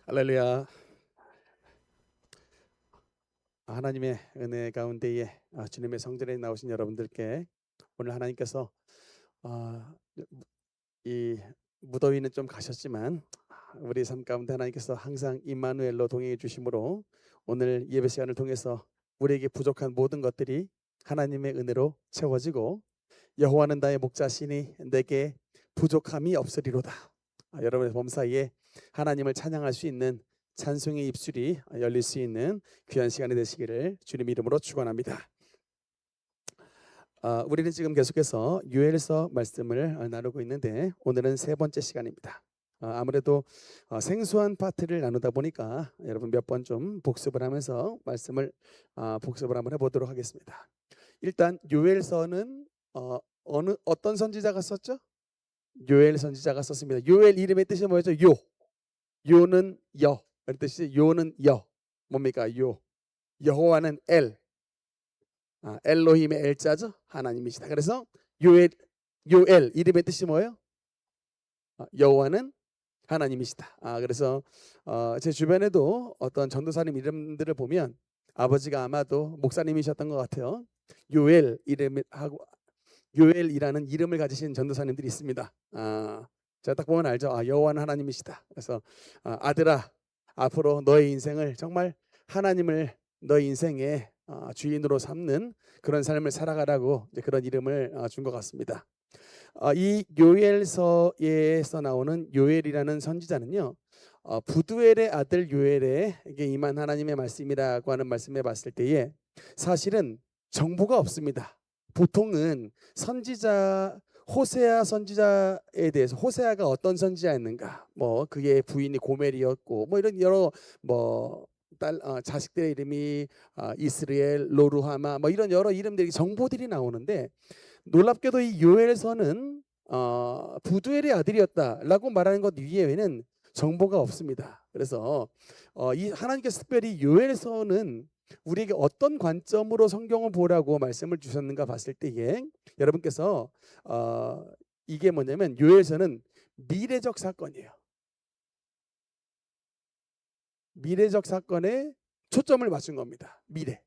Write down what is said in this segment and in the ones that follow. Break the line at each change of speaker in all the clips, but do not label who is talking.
할렐루야. 하나님의 은혜 가운데에 주님의 성전에 나오신 여러분들께 오늘 하나님께서 아, 이 무더위는 좀 가셨지만 우리 삶 가운데 하나님께서 항상 임마누엘로 동행해 주심으로 오늘 예배 시간을 통해서 우리에게 부족한 모든 것들이 하나님의 은혜로 채워지고 여호와는 나의 목자시니 내게 부족함이 없으리로다. 여러분의 몸 사이에 하나님을 찬양할 수 있는 찬송의 입술이 열릴 수 있는 귀한 시간이 되시기를 주님 이름으로 축원합니다. 우리는 지금 계속해서 요엘서 말씀을 나누고 있는데 오늘은 세 번째 시간입니다. 아무래도 생소한 파트를 나누다 보니까 여러분 몇 번 좀 복습을 하면서 말씀을 복습을 한번 해보도록 하겠습니다. 일단 요엘서는 어떤 선지자가 썼죠? 요엘 선지자가 썼습니다. 요엘 이름의 뜻이 뭐였죠? 요는 여. 그 뜻이 요는 여. 뭡니까? 여호와는 엘로힘의 엘자죠? 하나님이시다. 그래서 요엘 이름의 뜻이 뭐예요? 여호와는 하나님이시다. 그래서 제 주변에도 어떤 전도사님 이름들을 보면 아버지가 아마도 목사님이셨던 것 같아요. 요엘이라는 이름을 가지신 전도사님들이 있습니다. 제가 딱 보면 알죠. 여호와는 하나님이시다. 그래서 아들아, 앞으로 너의 인생을 정말 하나님을 너의 인생의 주인으로 삼는 그런 삶을 살아가라고 이제 그런 이름을 준 것 같습니다. 이 요엘서에서 나오는 요엘이라는 선지자는요, 부두엘의 아들 요엘에게 임한 하나님의 말씀이라고 하는 말씀해 봤을 때에 사실은 정보가 없습니다. 보통은 선지자 호세아 선지자에 대해서 호세아가 어떤 선지자였는가, 뭐 그의 부인이 고멜이었고 뭐 이런 여러 자식들의 이름이 이스라엘, 로루하마 뭐 이런 여러 이름들이 정보들이 나오는데 놀랍게도 이 요엘서는 부두엘의 아들이었다라고 말하는 것 이외에는 정보가 없습니다. 그래서 이 하나님께서 특별히 요엘서는 우리에게 어떤 관점으로 성경을 보라고 말씀을 주셨는가 봤을 때에 여러분께서 이게 뭐냐면 요엘서는 미래적 사건이에요. 미래적 사건에 초점을 맞춘 겁니다. 미래.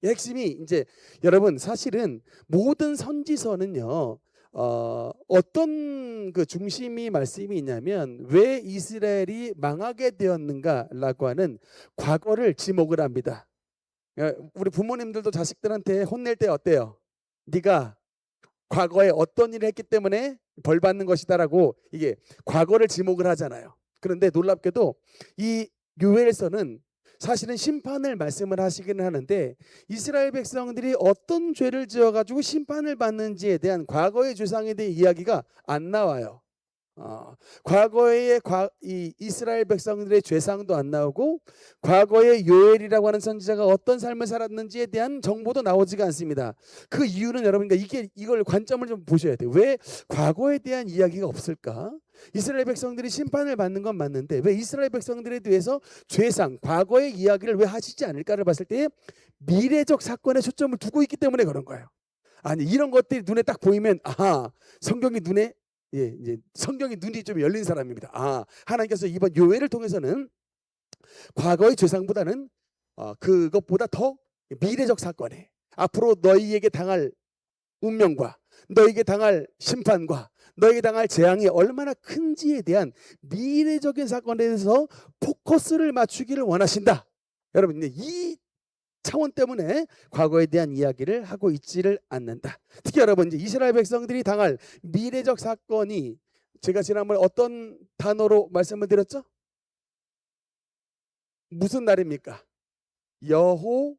핵심이 이제 여러분 사실은 모든 선지서는요 어떤 그 중심이 말씀이 있냐면 왜 이스라엘이 망하게 되었는가라고 하는 과거를 지목을 합니다. 우리 부모님들도 자식들한테 혼낼 때 어때요? 네가 과거에 어떤 일을 했기 때문에 벌 받는 것이다라고 이게 과거를 지목을 하잖아요. 그런데 놀랍게도 이 요엘서는 사실은 심판을 말씀을 하시기는 하는데 이스라엘 백성들이 어떤 죄를 지어가지고 심판을 받는지에 대한 과거의 조상에 대한 이야기가 안 나와요. 과거의 이 이스라엘 백성들의 죄상도 안 나오고 과거의 요엘이라고 하는 선지자가 어떤 삶을 살았는지에 대한 정보도 나오지가 않습니다. 그 이유는 여러분 이걸 관점을 좀 보셔야 돼요. 왜 과거에 대한 이야기가 없을까? 이스라엘 백성들이 심판을 받는 건 맞는데 왜 이스라엘 백성들에 대해서 죄상, 과거의 이야기를 왜 하시지 않을까를 봤을 때 미래적 사건에 초점을 두고 있기 때문에 그런 거예요. 아니 이런 것들이 눈에 딱 보이면 성경이 눈에 이제 성경의 눈이 좀 열린 사람입니다. 하나님께서 이번 요엘을 통해서는 과거의 죄상보다는 그것보다 더 미래적 사건에 앞으로 너희에게 당할 운명과 너희에게 당할 심판과 너희에게 당할 재앙이 얼마나 큰지에 대한 미래적인 사건에 대해서 포커스를 맞추기를 원하신다. 여러분 이 차원 때문에 과거에 대한 이야기를 하고 있지를 않는다. 특히 여러분 이제 이스라엘 백성들이 당할 미래적 사건이 제가 지난번에 어떤 단어로 말씀을 드렸죠? 무슨 날입니까? 여호와의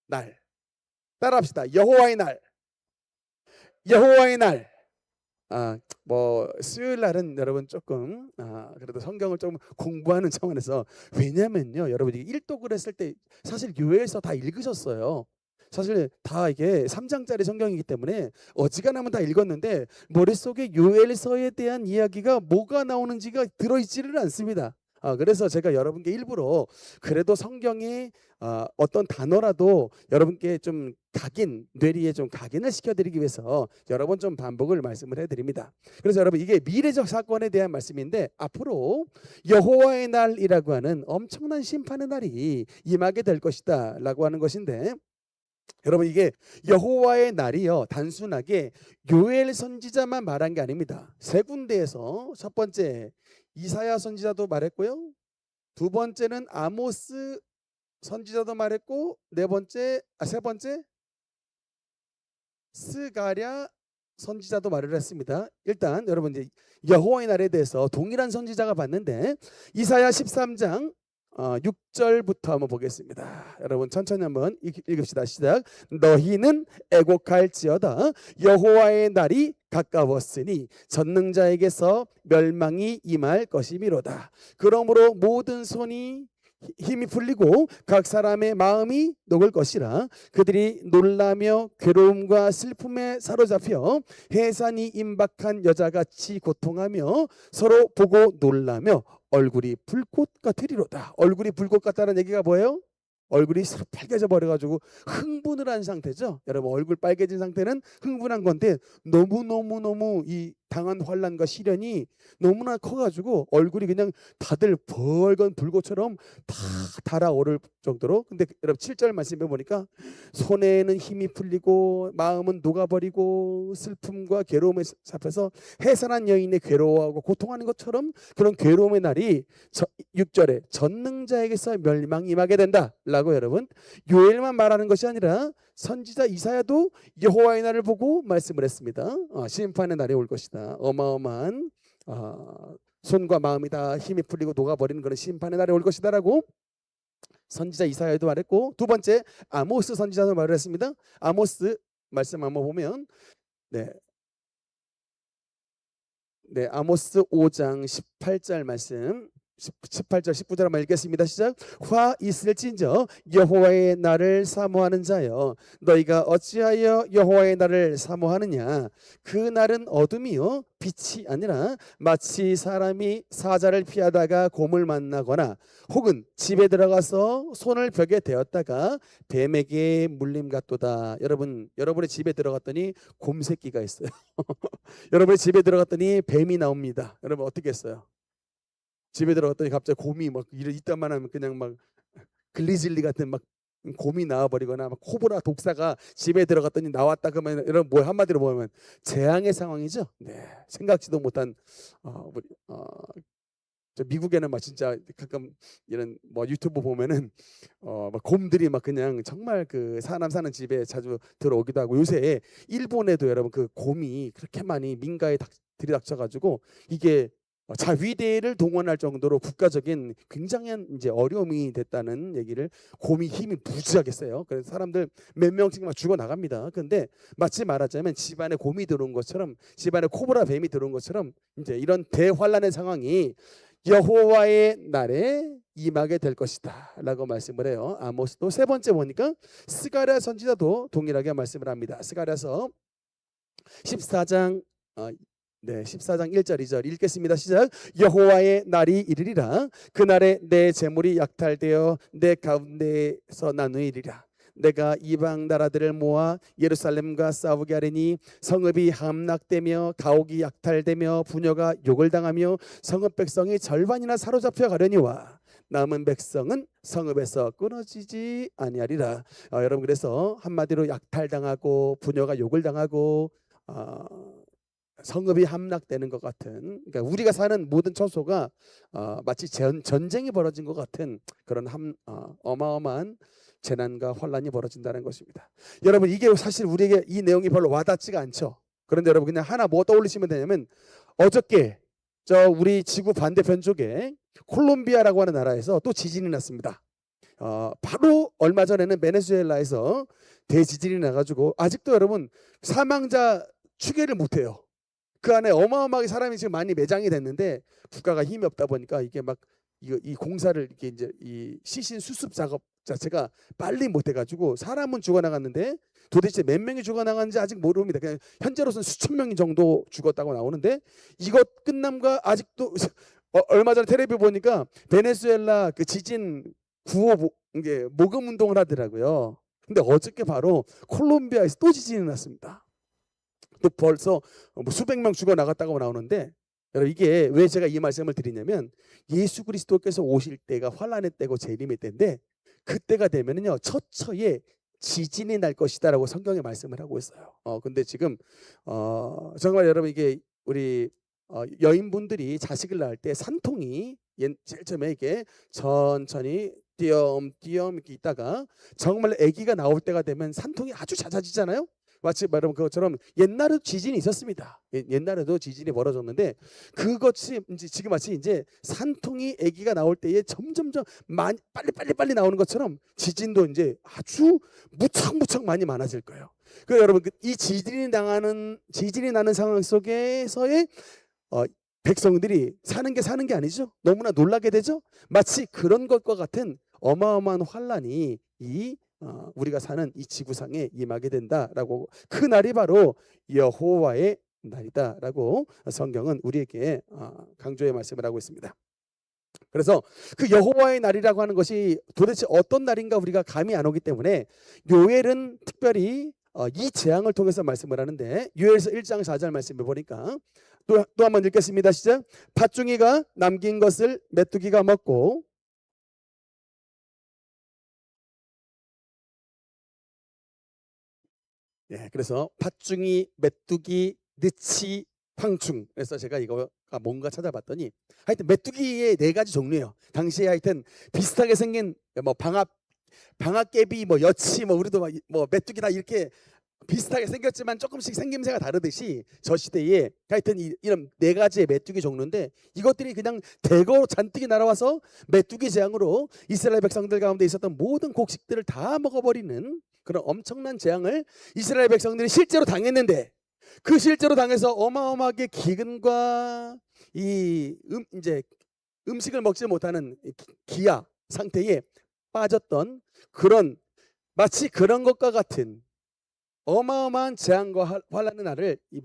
날. 따라합시다. 여호와의 날. 여호와의 날. 뭐 수요일 날은 여러분 조금 그래도 성경을 좀 공부하는 차원에서 왜냐면요 여러분 일독을 했을 때 사실 요엘서 다 읽으셨어요. 사실 다 이게 3장짜리 성경이기 때문에 어지간하면 다 읽었는데 머릿속에 요엘서에 대한 이야기가 뭐가 나오는지가 들어있지를 않습니다. 그래서 제가 여러분께 일부러 그래도 성경에 어떤 단어라도 여러분께 좀 뇌리에 좀 각인을 시켜드리기 위해서 여러 번 좀 반복을 말씀을 해드립니다. 그래서 여러분 이게 미래적 사건에 대한 말씀인데 앞으로 여호와의 날이라고 하는 엄청난 심판의 날이 임하게 될 것이다 라고 하는 것인데, 여러분 이게 여호와의 날이요 단순하게 요엘 선지자만 말한 게 아닙니다. 세 군데에서 첫 번째 이사야 선지자도 말했고요, 두 번째는 아모스 선지자도 말했고, 세 번째 스가랴 선지자도 말을 했습니다. 일단 여러분 이제 여호와의 날에 대해서 동일한 선지자가 봤는데 이사야 13장 6절부터 한번 보겠습니다. 여러분 천천히 한번 읽읍시다. 시작. 너희는 애곡할지어다 여호와의 날이 가까웠으니 전능자에게서 멸망이 임할 것이미로다. 그러므로 모든 손이 힘이 풀리고 각 사람의 마음이 녹을 것이라. 그들이 놀라며 괴로움과 슬픔에 사로잡혀 해산이 임박한 여자같이 고통하며 서로 보고 놀라며 얼굴이 불꽃 같으리로다. 얼굴이 불꽃 같다는 얘기가 뭐예요? 얼굴이 빨개져 버려가지고 흥분을 한 상태죠. 여러분 얼굴 빨개진 상태는 흥분한 건데 너무 이 당한 환난과 시련이 너무나 커가지고 얼굴이 그냥 다들 벌건 불꽃처럼 다 달아오를 정도로. 근데 여러분 7절 말씀해 보니까 손에는 힘이 풀리고 마음은 녹아버리고 슬픔과 괴로움에 잡혀서 해산한 여인의 괴로워하고 고통하는 것처럼 그런 괴로움의 날이 6절에 전능자에게서 멸망이 임하게 된다 라고 여러분 요엘만 말하는 것이 아니라 선지자 이사야도 여호와의 날을 보고 말씀을 했습니다. 심판의 날이 올 것이다. 어마어마한 손과 마음이 다 힘이 풀리고 녹아버리는 그런 심판의 날이 올 것이다 라고 선지자 이사야도 말했고, 두 번째 아모스 선지자도 말을 했습니다. 아모스 말씀 한번 보면 아모스 5장 18절 말씀 18절 19절 한번 읽겠습니다. 시작. 화 있을진저 여호와의 날을 사모하는 자여 너희가 어찌하여 여호와의 날을 사모하느냐. 그 날은 어둠이요 빛이 아니라 마치 사람이 사자를 피하다가 곰을 만나거나 혹은 집에 들어가서 손을 벽에 대었다가 뱀에게 물림 같도다. 여러분의 집에 들어갔더니 곰 새끼가 있어요. 여러분의 집에 들어갔더니 뱀이 나옵니다. 여러분 어떻게 했어요? 집에 들어갔더니 갑자기 곰이 막 이따만 하면 그냥 막 글리즐리 같은 막 곰이 나와버리거나 막 코브라 독사가 집에 들어갔더니 나왔다 그러면 여러분 뭐 한마디로 보면 재앙의 상황이죠. 네, 생각지도 못한 저 미국에는 막 진짜 가끔 이런 뭐 유튜브 보면은 막 곰들이 막 그냥 정말 그 사람 사는 집에 자주 들어오기도 하고, 요새 일본에도 여러분 그 곰이 그렇게 많이 민가에 들이닥쳐가지고 이게 자위대를 동원할 정도로 국가적인 굉장한 이제 어려움이 됐다는 얘기를, 곰이 힘이 무지하게 세요. 그래서 사람들 몇 명씩 막 죽어 나갑니다. 그런데 마치 말하자면 집안에 곰이 들어온 것처럼, 집안에 코브라 뱀이 들어온 것처럼 이제 이런 대환란의 상황이 여호와의 날에 임하게 될 것이다 라고 말씀을 해요. 아모스도. 세 번째 보니까 스가랴 선지자도 동일하게 말씀을 합니다. 스가랴서 14장 14장 1절 2절 읽겠습니다. 시작. 여호와의 날이 이르리라. 그날에 내 재물이 약탈되어 내 가운데서 나누이리라. 내가 이방 나라들을 모아 예루살렘과 싸우게 하리니 성읍이 함락되며 가옥이 약탈되며 부녀가 욕을 당하며 성읍 백성이 절반이나 사로잡혀 가려니와 남은 백성은 성읍에서 끊어지지 아니하리라. 여러분 그래서 한마디로 약탈당하고 부녀가 욕을 당하고 성읍이 함락되는 것 같은, 그러니까 우리가 사는 모든 처소가 마치 전쟁이 벌어진 것 같은 그런 어마어마한 재난과 환란이 벌어진다는 것입니다. 여러분 이게 사실 우리에게 이 내용이 별로 와닿지가 않죠. 그런데 여러분 그냥 하나 뭐 떠올리시면 되냐면, 어저께 우리 지구 반대편 쪽에 콜롬비아라고 하는 나라에서 또 지진이 났습니다. 바로 얼마 전에는 베네수엘라에서 대지진이 나가지고 아직도 여러분 사망자 추계를 못해요. 그 안에 어마어마하게 사람이 지금 많이 매장이 됐는데 국가가 힘이 없다 보니까 이게 막 이 공사를 이렇게 이제 이 시신 수습 작업 자체가 빨리 못 해가지고 사람은 죽어나갔는데 도대체 몇 명이 죽어나갔는지 아직 모릅니다. 그냥 현재로서는 수천 명 정도 죽었다고 나오는데, 이것 끝남과 아직도 얼마 전에 텔레비 보니까 베네수엘라 그 지진 구호 이게 모금 운동을 하더라고요. 근데 어저께 바로 콜롬비아에서 또 지진이 났습니다. 또 벌써 뭐 수백 명 죽어 나갔다고 나오는데, 여러분 이게 왜 제가 이 말씀을 드리냐면, 예수 그리스도께서 오실 때가 환란의 때고 재림의 때인데, 그때가 되면은요 처처에 지진이 날 것이다라고 성경에 말씀을 하고 있어요. 근데 지금 정말 여러분 이게 우리 여인분들이 자식을 낳을 때 산통이 제일 처음에 이게 천천히 띄엄띄엄 이렇게 있다가 정말 아기가 나올 때가 되면 산통이 아주 잦아지잖아요. 마치 여러분 그것처럼 옛날에도 지진이 있었습니다. 옛날에도 지진이 벌어졌는데, 그것이 이제 지금 마치 이제 산통이 아기가 나올 때에 점점점 많이 빨리 나오는 것처럼 지진도 이제 아주 무척 많이 많아질 거예요. 그 여러분 이 지진이 나는 상황 속에서의 백성들이 사는 게 아니죠. 너무나 놀라게 되죠. 마치 그런 것과 같은 어마어마한 환란이 우리가 사는 이 지구상에 임하게 된다라고, 그 날이 바로 여호와의 날이다라고 성경은 우리에게 강조의 말씀을 하고 있습니다. 그래서 그 여호와의 날이라고 하는 것이 도대체 어떤 날인가 우리가 감이 안 오기 때문에 요엘은 특별히 이 재앙을 통해서 말씀을 하는데, 요엘서 1장 4절 말씀을 보니까 또 한번 읽겠습니다. 시작. 팥중이가 남긴 것을 메뚜기가 먹고, 그래서 팥중이, 메뚜기, 느치, 황충. 그래서 제가 이거가 뭔가 찾아봤더니 하여튼 메뚜기의 4가지 종류예요. 당시에 하여튼 비슷하게 생긴 뭐 방앗개비, 뭐 여치, 뭐 우리도 뭐 메뚜기나 이렇게 비슷하게 생겼지만 조금씩 생김새가 다르듯이 저 시대에 하여튼 이런 4가지의 메뚜기 종류인데, 이것들이 그냥 대거 잔뜩이 날아와서 메뚜기 재앙으로 이스라엘 백성들 가운데 있었던 모든 곡식들을 다 먹어버리는 그런 엄청난 재앙을 이스라엘 백성들이 실제로 당했는데, 그 실제로 당해서 어마어마하게 기근과 이제 음식을 먹지 못하는 기아 상태에 빠졌던 그런, 마치 그런 것과 같은 어마어마한 재앙과 환란의 날을 이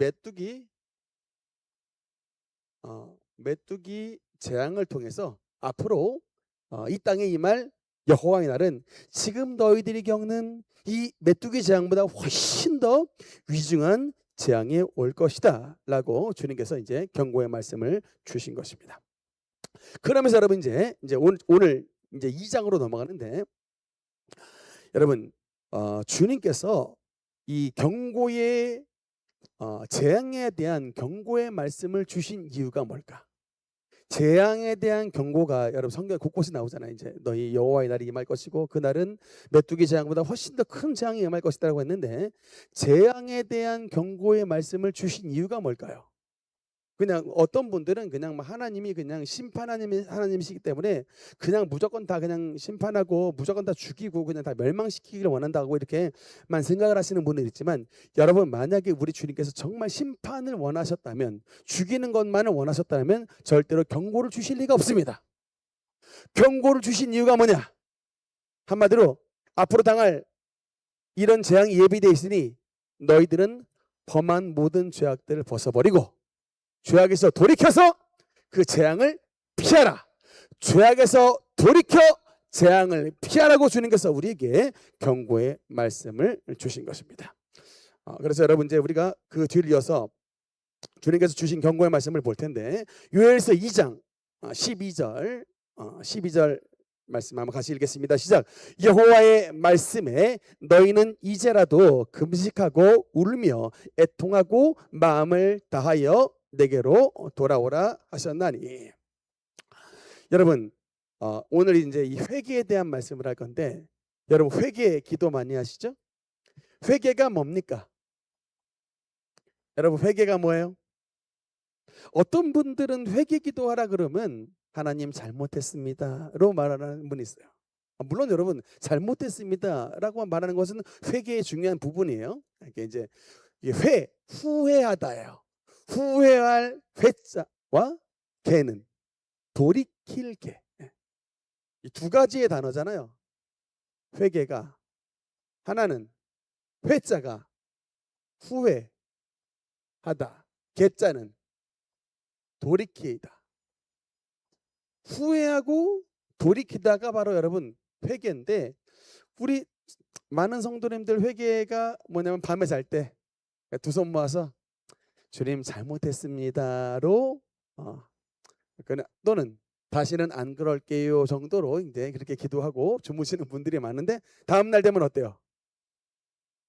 메뚜기 재앙을 통해서 앞으로 이 땅에 임할 여호와의 날은 지금 너희들이 겪는 이 메뚜기 재앙보다 훨씬 더 위중한 재앙이 올 것이다 라고 주님께서 이제 경고의 말씀을 주신 것입니다. 그러면서 여러분 이제 오늘 이제 2장으로 넘어가는데, 여러분 주님께서 이 경고의 재앙에 대한 경고의 말씀을 주신 이유가 뭘까? 재앙에 대한 경고가 여러분 성경 곳곳에 나오잖아요. 이제 너희 여호와의 날이 임할 것이고 그날은 메뚜기 재앙보다 훨씬 더 큰 재앙이 임할 것이라고 했는데, 재앙에 대한 경고의 말씀을 주신 이유가 뭘까요? 그냥 어떤 분들은 그냥 하나님이 그냥 하나님이시기 때문에 그냥 무조건 다 그냥 심판하고 무조건 다 죽이고 그냥 다 멸망시키기를 원한다고 이렇게만 생각을 하시는 분은 있지만, 여러분 만약에 우리 주님께서 정말 심판을 원하셨다면, 죽이는 것만을 원하셨다면 절대로 경고를 주실 리가 없습니다. 경고를 주신 이유가 뭐냐? 한마디로 앞으로 당할 이런 재앙이 예비되어 있으니 너희들은 범한 모든 죄악들을 벗어버리고 죄악에서 돌이켜서 그 재앙을 피하라. 죄악에서 돌이켜 재앙을 피하라고 주님께서 우리에게 경고의 말씀을 주신 것입니다. 그래서 여러분 이제 우리가 그 뒤를 이어서 주님께서 주신 경고의 말씀을 볼 텐데, 요엘서 2장 12절 말씀 한번 같이 읽겠습니다. 시작. 여호와의 말씀에 너희는 이제라도 금식하고 울며 애통하고 마음을 다하여 내게로 돌아오라 하셨나니. 여러분 오늘 이제 이 회개에 대한 말씀을 할 건데, 여러분 회개 기도 많이 하시죠? 회개가 뭡니까? 여러분 회개가 뭐예요? 어떤 분들은 회개 기도하라 그러면 하나님 잘못했습니다로 말하는 분이 있어요. 물론 여러분 잘못했습니다라고 말하는 것은 회개의 중요한 부분이에요. 이게 이제 후회하다예요. 후회할 회자와 개는 돌이킬 개. 이 2가지의 단어잖아요. 회개가, 하나는 회자가 후회하다, 개자는 돌이키다. 후회하고 돌이키다가 바로 여러분 회개인데, 우리 많은 성도님들 회개가 뭐냐면 밤에 잘 때 두 손 모아서 주님 잘못했습니다로 또는 다시는 안 그럴게요 정도로 이제 그렇게 기도하고 주무시는 분들이 많은데, 다음 날 되면 어때요?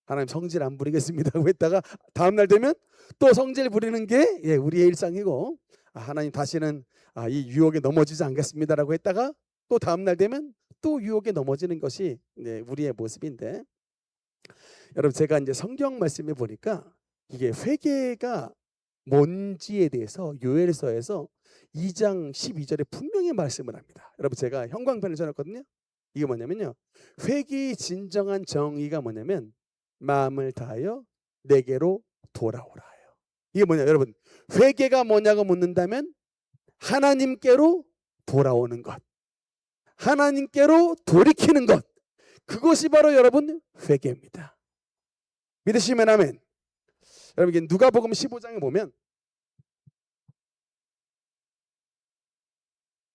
하나님 성질 안 부리겠습니다고 했다가 다음 날 되면 또 성질 부리는 게 우리의 일상이고, 하나님 다시는 이 유혹에 넘어지지 않겠습니다라고 했다가 또 다음 날 되면 또 유혹에 넘어지는 것이 우리의 모습인데, 여러분 제가 이제 성경 말씀에 보니까 이게 회개가 뭔지에 대해서 요엘서에서 2장 12절에 분명히 말씀을 합니다. 여러분 제가 형광펜을 써놨거든요. 이게 뭐냐면요, 회개의 진정한 정의가 뭐냐면 마음을 다하여 내게로 돌아오라요. 이게 뭐냐, 여러분 회개가 뭐냐고 묻는다면 하나님께로 돌아오는 것, 하나님께로 돌이키는 것, 그것이 바로 여러분 회개입니다. 믿으시면 아멘. 여러분 이게 누가복음 15장에 보면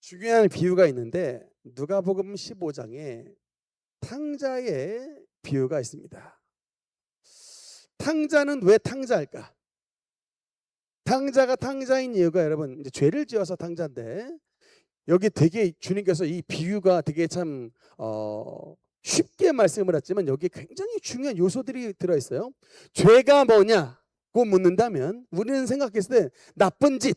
중요한 비유가 있는데, 누가복음 15장에 탕자의 비유가 있습니다. 탕자는 왜 탕자일까? 탕자가 탕자인 이유가 여러분 이제 죄를 지어서 탕자인데, 여기 되게 주님께서 이 비유가 되게 참 쉽게 말씀을 했지만 여기 굉장히 중요한 요소들이 들어있어요. 죄가 뭐냐고 묻는다면 우리는 생각했을 때 나쁜 짓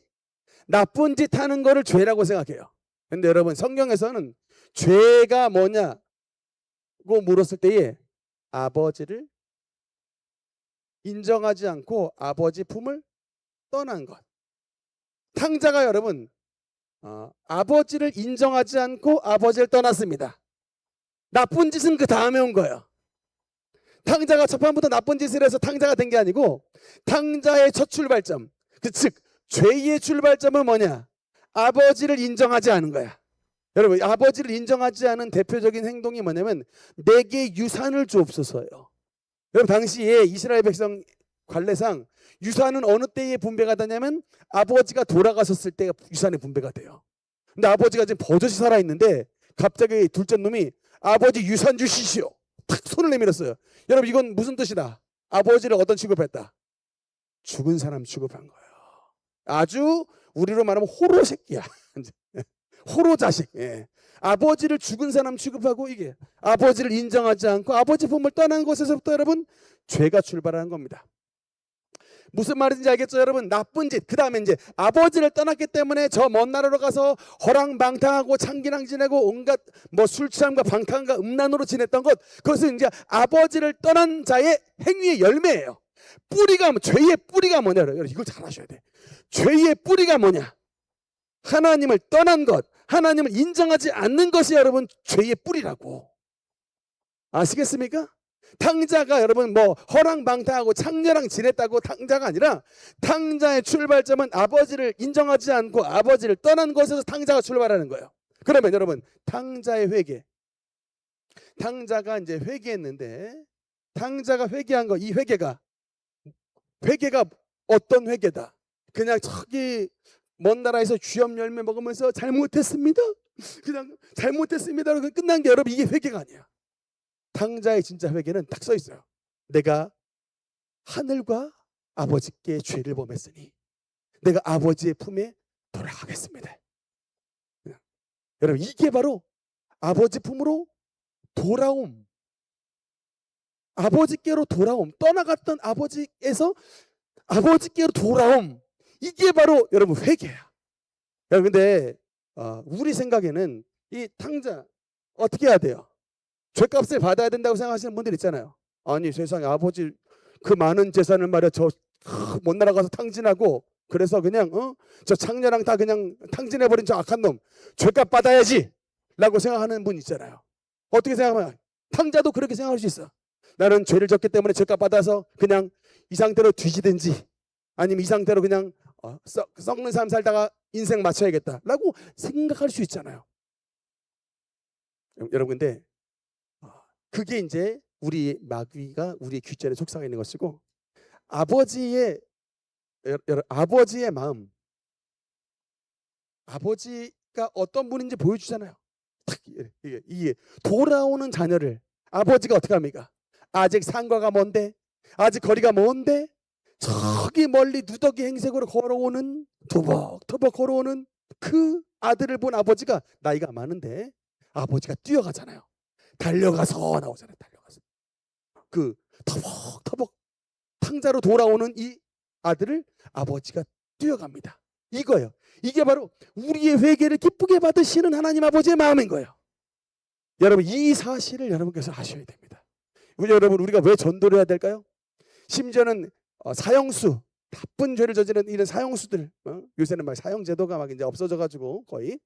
하는 거를 죄라고 생각해요. 근데 여러분 성경에서는 죄가 뭐냐고 물었을 때에 아버지를 인정하지 않고 아버지 품을 떠난 것. 탕자가 여러분 아버지를 인정하지 않고 아버지를 떠났습니다. 나쁜 짓은 그 다음에 온 거예요. 탕자가 첫판부터 나쁜 짓을 해서 탕자가 된 게 아니고, 탕자의 첫 출발점, 즉 죄의 출발점은 뭐냐? 아버지를 인정하지 않은 거야. 여러분 아버지를 인정하지 않은 대표적인 행동이 뭐냐면 내게 유산을 주옵소서예요. 여러분 당시에 이스라엘 백성 관례상 유산은 어느 때에 분배가 되냐면 아버지가 돌아가셨을 때 유산이 분배가 돼요. 근데 아버지가 지금 버젓이 살아있는데 갑자기 둘째 놈이 아버지 유산 주시시오 탁 손을 내밀었어요. 여러분 이건 무슨 뜻이다? 아버지를 어떤 취급했다? 죽은 사람 취급한 거예요. 아주 우리로 말하면 호로 새끼야. 호로 자식. 아버지를 죽은 사람 취급하고, 이게 아버지를 인정하지 않고 아버지 품을 떠난 것에서부터 여러분 죄가 출발하는 겁니다. 무슨 말인지 알겠죠 여러분? 나쁜 짓, 그 다음에 이제 아버지를 떠났기 때문에 저 먼 나라로 가서 허랑방탕하고 창기랑 지내고 온갖 술 취함과 방탕과 음란으로 지냈던 것, 그것은 이제 아버지를 떠난 자의 행위의 열매예요. 뿌리가, 죄의 뿌리가 뭐냐? 여러분 이걸 잘 아셔야 돼. 죄의 뿌리가 뭐냐? 하나님을 떠난 것, 하나님을 인정하지 않는 것이 여러분 죄의 뿌리라고. 아시겠습니까? 탕자가 여러분 허랑방탕하고 창녀랑 지냈다고 탕자가 아니라, 탕자의 출발점은 아버지를 인정하지 않고 아버지를 떠난 것에서 탕자가 출발하는 거예요. 그러면 여러분 탕자의 회개, 탕자가 이제 회개했는데, 탕자가 회개한 거, 이 회개가 어떤 회개다? 그냥 저기 먼 나라에서 쥐염 열매 먹으면서 잘못했습니다, 그냥 잘못했습니다 그러고 끝난 게 여러분 이게 회개가 아니야. 탕자의 진짜 회개는 딱 써 있어요. 내가 하늘과 아버지께 죄를 범했으니 내가 아버지의 품에 돌아가겠습니다. 여러분 이게 바로 아버지 품으로 돌아옴, 아버지께로 돌아옴, 떠나갔던 아버지에서 아버지께로 돌아옴, 이게 바로 여러분 회개야. 여러분 근데 우리 생각에는 이 탕자 어떻게 해야 돼요? 죄값을 받아야 된다고 생각하시는 분들 있잖아요. 아니 세상에 아버지 그 많은 재산을 말이야 저 못 날아가서 탕진하고, 그래서 그냥 저 창녀랑 다 그냥 탕진해버린 저 악한 놈 죄값 받아야지 라고 생각하는 분 있잖아요. 어떻게 생각하면 탕자도 그렇게 생각할 수 있어. 나는 죄를 졌기 때문에 죄값 받아서 그냥 이 상태로 뒤지든지 아니면 이 상태로 그냥 썩는 삶 살다가 인생 마쳐야겠다 라고 생각할 수 있잖아요. 여러분 근데 그게 이제 우리 마귀가 우리의 귓전에 속삭여 있는 것이고, 아버지의 마음, 아버지 어떤 분인지 보여주잖아요. 딱 이게 돌아오는 자녀를 아버지가 어떻게 합니까? 아직 상과가 먼데, 아직 거리가 먼데, 저기 멀리 누더기 행색으로 걸어오는, 토벅토벅 걸어오는 그 아들을 본 아버지가 나이가 많은데 아버지가 뛰어가잖아요. 달려가서 나오잖아요. 달려가서 그 터벅터벅 탕자로 돌아오는 이 아들을 아버지가 뛰어갑니다. 이거예요. 이게 바로 우리의 회개를 기쁘게 받으시는 하나님 아버지의 마음인 거예요. 여러분, 이 사실을 여러분께서 아셔야 됩니다. 여러분, 우리가 왜 전도를 해야 될까요? 심지어는 사형수, 나쁜 죄를 저지른 이런 사형수들, 요새는 막 사형제도가 막 이제 없어져가지고 거의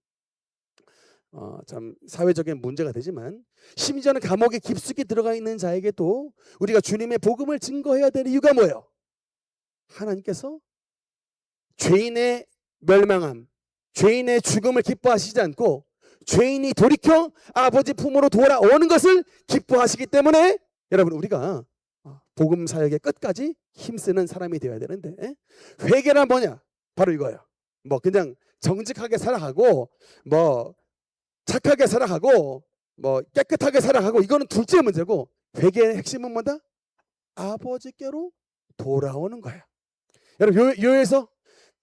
참 사회적인 문제가 되지만, 심지어는 감옥에 깊숙이 들어가 있는 자에게도 우리가 주님의 복음을 증거해야 되는 이유가 뭐예요? 하나님께서 죄인의 멸망함, 죄인의 죽음을 기뻐하시지 않고 죄인이 돌이켜 아버지 품으로 돌아오는 것을 기뻐하시기 때문에 여러분, 우리가 복음 사역의 끝까지 힘쓰는 사람이 되어야 되는데, 회개란 뭐냐? 바로 이거예요. 뭐 그냥 정직하게 살아가고 뭐 착하게 살아가고 뭐 깨끗하게 살아가고 이거는 둘째 문제고, 회개의 핵심은 뭐다? 아버지께로 돌아오는 거예요. 여러분, 요에서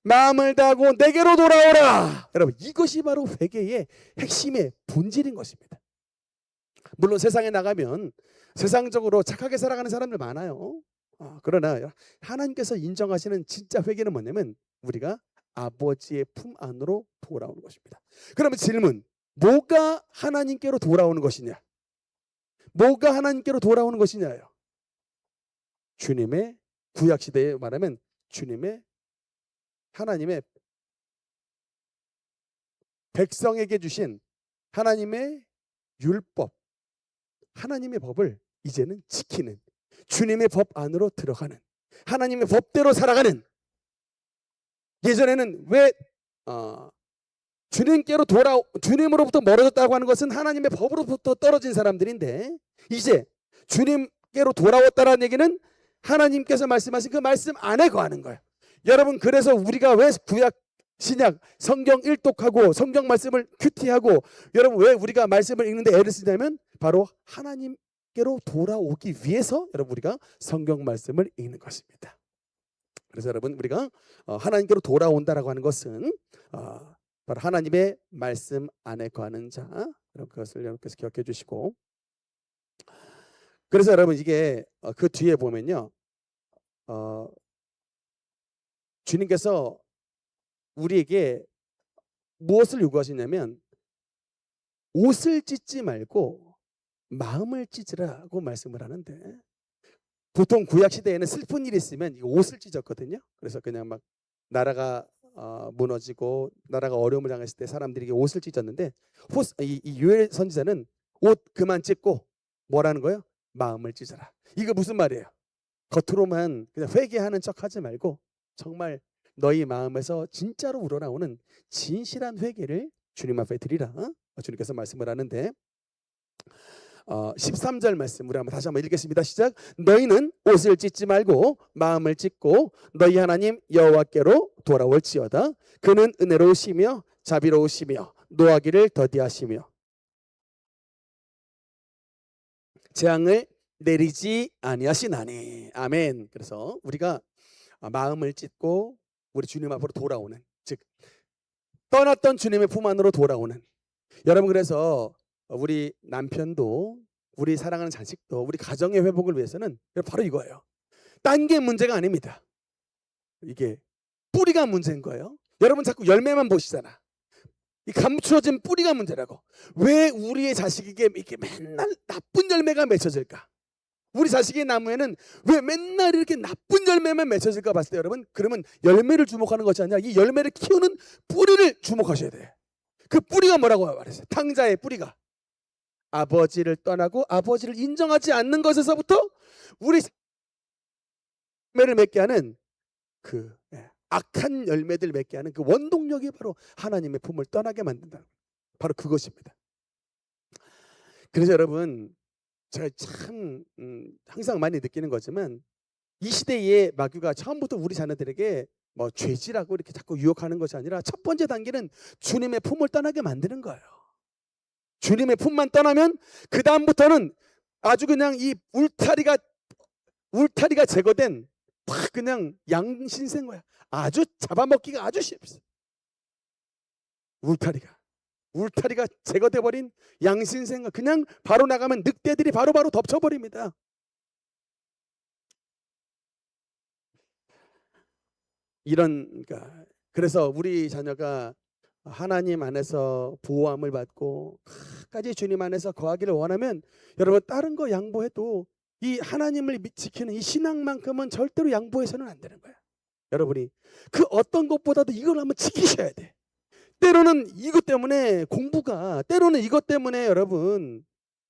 마음을 다하고 내게로 돌아오라. 여러분, 이것이 바로 회개의 핵심의 본질인 것입니다. 물론 세상에 나가면 세상적으로 착하게 살아가는 사람들 많아요. 그러나 하나님께서 인정하시는 진짜 회개는 뭐냐면 우리가 아버지의 품 안으로 돌아오는 것입니다. 그러면 질문, 뭐가 하나님께로 돌아오는 것이냐? 뭐가 하나님께로 돌아오는 것이냐요? 주님의, 구약시대에 말하면 주님의, 하나님의 백성에게 주신 하나님의 율법, 하나님의 법을 이제는 지키는, 주님의 법 안으로 들어가는, 하나님의 법대로 살아가는. 예전에는 왜 주님으로부터 멀어졌다고 하는 것은 하나님의 법으로부터 떨어진 사람들인데, 이제 주님께로 돌아왔다라는 얘기는 하나님께서 말씀하신 그 말씀 안에 거하는 거예요. 여러분, 그래서 우리가 왜 구약 신약 성경 일독하고 성경 말씀을 큐티하고, 여러분 왜 우리가 말씀을 읽는데 애를 쓰냐면 바로 하나님께로 돌아오기 위해서 여러분 우리가 성경 말씀을 읽는 것입니다. 그래서 여러분, 우리가 하나님께로 돌아온다라고 하는 것은 바로 하나님의 말씀 안에 거하는 자, 여러분 그것을 여러분께서 기억해 주시고, 그래서 여러분 이게 그 뒤에 보면요, 주님께서 우리에게 무엇을 요구하시냐면 옷을 찢지 말고 마음을 찢으라고 말씀을 하는데, 보통 구약 시대에는 슬픈 일이 있으면 옷을 찢었거든요. 그래서 그냥 막 나라가 무너지고 나라가 어려움을 당했을 때 사람들이 옷을 찢었는데, 이 요엘 선지자는 옷 그만 찢고 뭐라는 거예요? 마음을 찢어라. 이거 무슨 말이에요? 겉으로만 그냥 회개하는 척하지 말고 정말 너희 마음에서 진짜로 우러나오는 진실한 회개를 주님 앞에 드리라. 주님께서 말씀을 하는데, 13절 말씀 우리 다시 한번 읽겠습니다. 시작. 너희는 옷을 찢지 말고 마음을 찢고 너희 하나님 여호와께로 돌아올지어다. 그는 은혜로우시며 자비로우시며 노하기를 더디하시며 재앙을 내리지 아니하시나니. 아멘. 그래서 우리가 마음을 찢고 우리 주님 앞으로 돌아오는, 즉 떠났던 주님의 품 안으로 돌아오는, 여러분 그래서 우리 남편도 우리 사랑하는 자식도 우리 가정의 회복을 위해서는 바로 이거예요. 딴 게 문제가 아닙니다. 이게 뿌리가 문제인 거예요. 여러분 자꾸 열매만 보시잖아. 이 감추어진 뿌리가 문제라고. 왜 우리의 자식에게 이렇게 맨날 나쁜 열매가 맺혀질까? 우리 자식의 나무에는 왜 맨날 이렇게 나쁜 열매만 맺혀질까 봤을 때 여러분, 그러면 열매를 주목하는 것이 아니라 이 열매를 키우는 뿌리를 주목하셔야 돼. 그 뿌리가 뭐라고 말했어요? 탕자의 뿌리가 아버지를 떠나고 아버지를 인정하지 않는 것에서부터 우리 열매를 맺게 하는 그 악한 열매들 맺게 하는 그 원동력이 바로 하나님의 품을 떠나게 만든다. 바로 그것입니다. 그래서 여러분, 제가 참 항상 많이 느끼는 거지만 이 시대의 마귀가 처음부터 우리 자녀들에게 뭐 죄지라고 이렇게 자꾸 유혹하는 것이 아니라 첫 번째 단계는 주님의 품을 떠나게 만드는 거예요. 주님의 품만 떠나면 그 다음부터는 아주 그냥 이 울타리가 제거된 다 그냥 양신생 거야. 아주 잡아먹기가 아주 쉽습니다. 울타리가 제거돼 버린 양신생, 그냥 바로 나가면 늑대들이 바로바로 덮쳐버립니다. 그래서 우리 자녀가 하나님 안에서 보호함을 받고 끝까지 주님 안에서 거하기를 원하면 여러분 다른 거 양보해도 이 하나님을 지키는 이 신앙만큼은 절대로 양보해서는 안 되는 거야. 여러분이 그 어떤 것보다도 이걸 한번 지키셔야 돼. 때로는 이것 때문에 공부가, 때로는 이것 때문에 여러분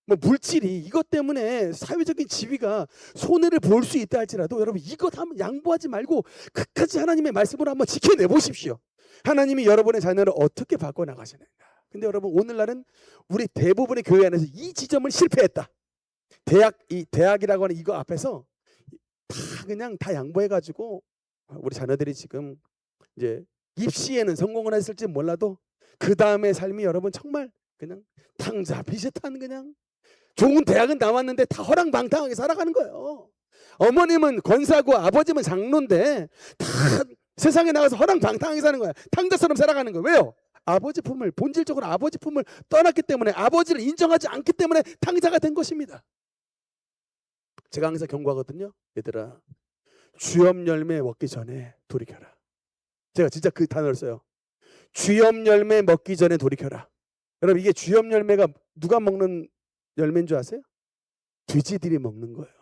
뭐 물질이, 이것 때문에 사회적인 지위가 손해를 볼 수 있다 할지라도 여러분 이것 한번 양보하지 말고 끝까지 하나님의 말씀으로 한번 지켜내 보십시오. 하나님이 여러분의 자녀를 어떻게 바꿔나가시는가. 근데 여러분 오늘날은 우리 대부분의 교회 안에서 이 지점을 실패했다. 대학이라고 하는 이거 앞에서 그냥 다 양보해가지고 우리 자녀들이 지금 이제 입시에는 성공을 했을지 몰라도 그 다음의 삶이 여러분 정말 그냥 탕자 비슷한, 그냥 좋은 대학은 나왔는데 다 허랑방탕하게 살아가는 거예요. 어머님은 권사고 아버지는 장로인데 다 세상에 나가서 허랑방탕하게 사는 거야. 탕자처럼 살아가는 거예요. 왜요? 본질적으로 아버지 품을 떠났기 때문에, 아버지를 인정하지 않기 때문에 탕자가 된 것입니다. 제가 항상 경고하거든요. 얘들아, 주염 열매 먹기 전에 돌이켜라. 제가 진짜 그 단어를 써요. 주염 열매 먹기 전에 돌이켜라. 여러분 이게 주염 열매가 누가 먹는 열매인 줄 아세요? 돼지들이 먹는 거예요.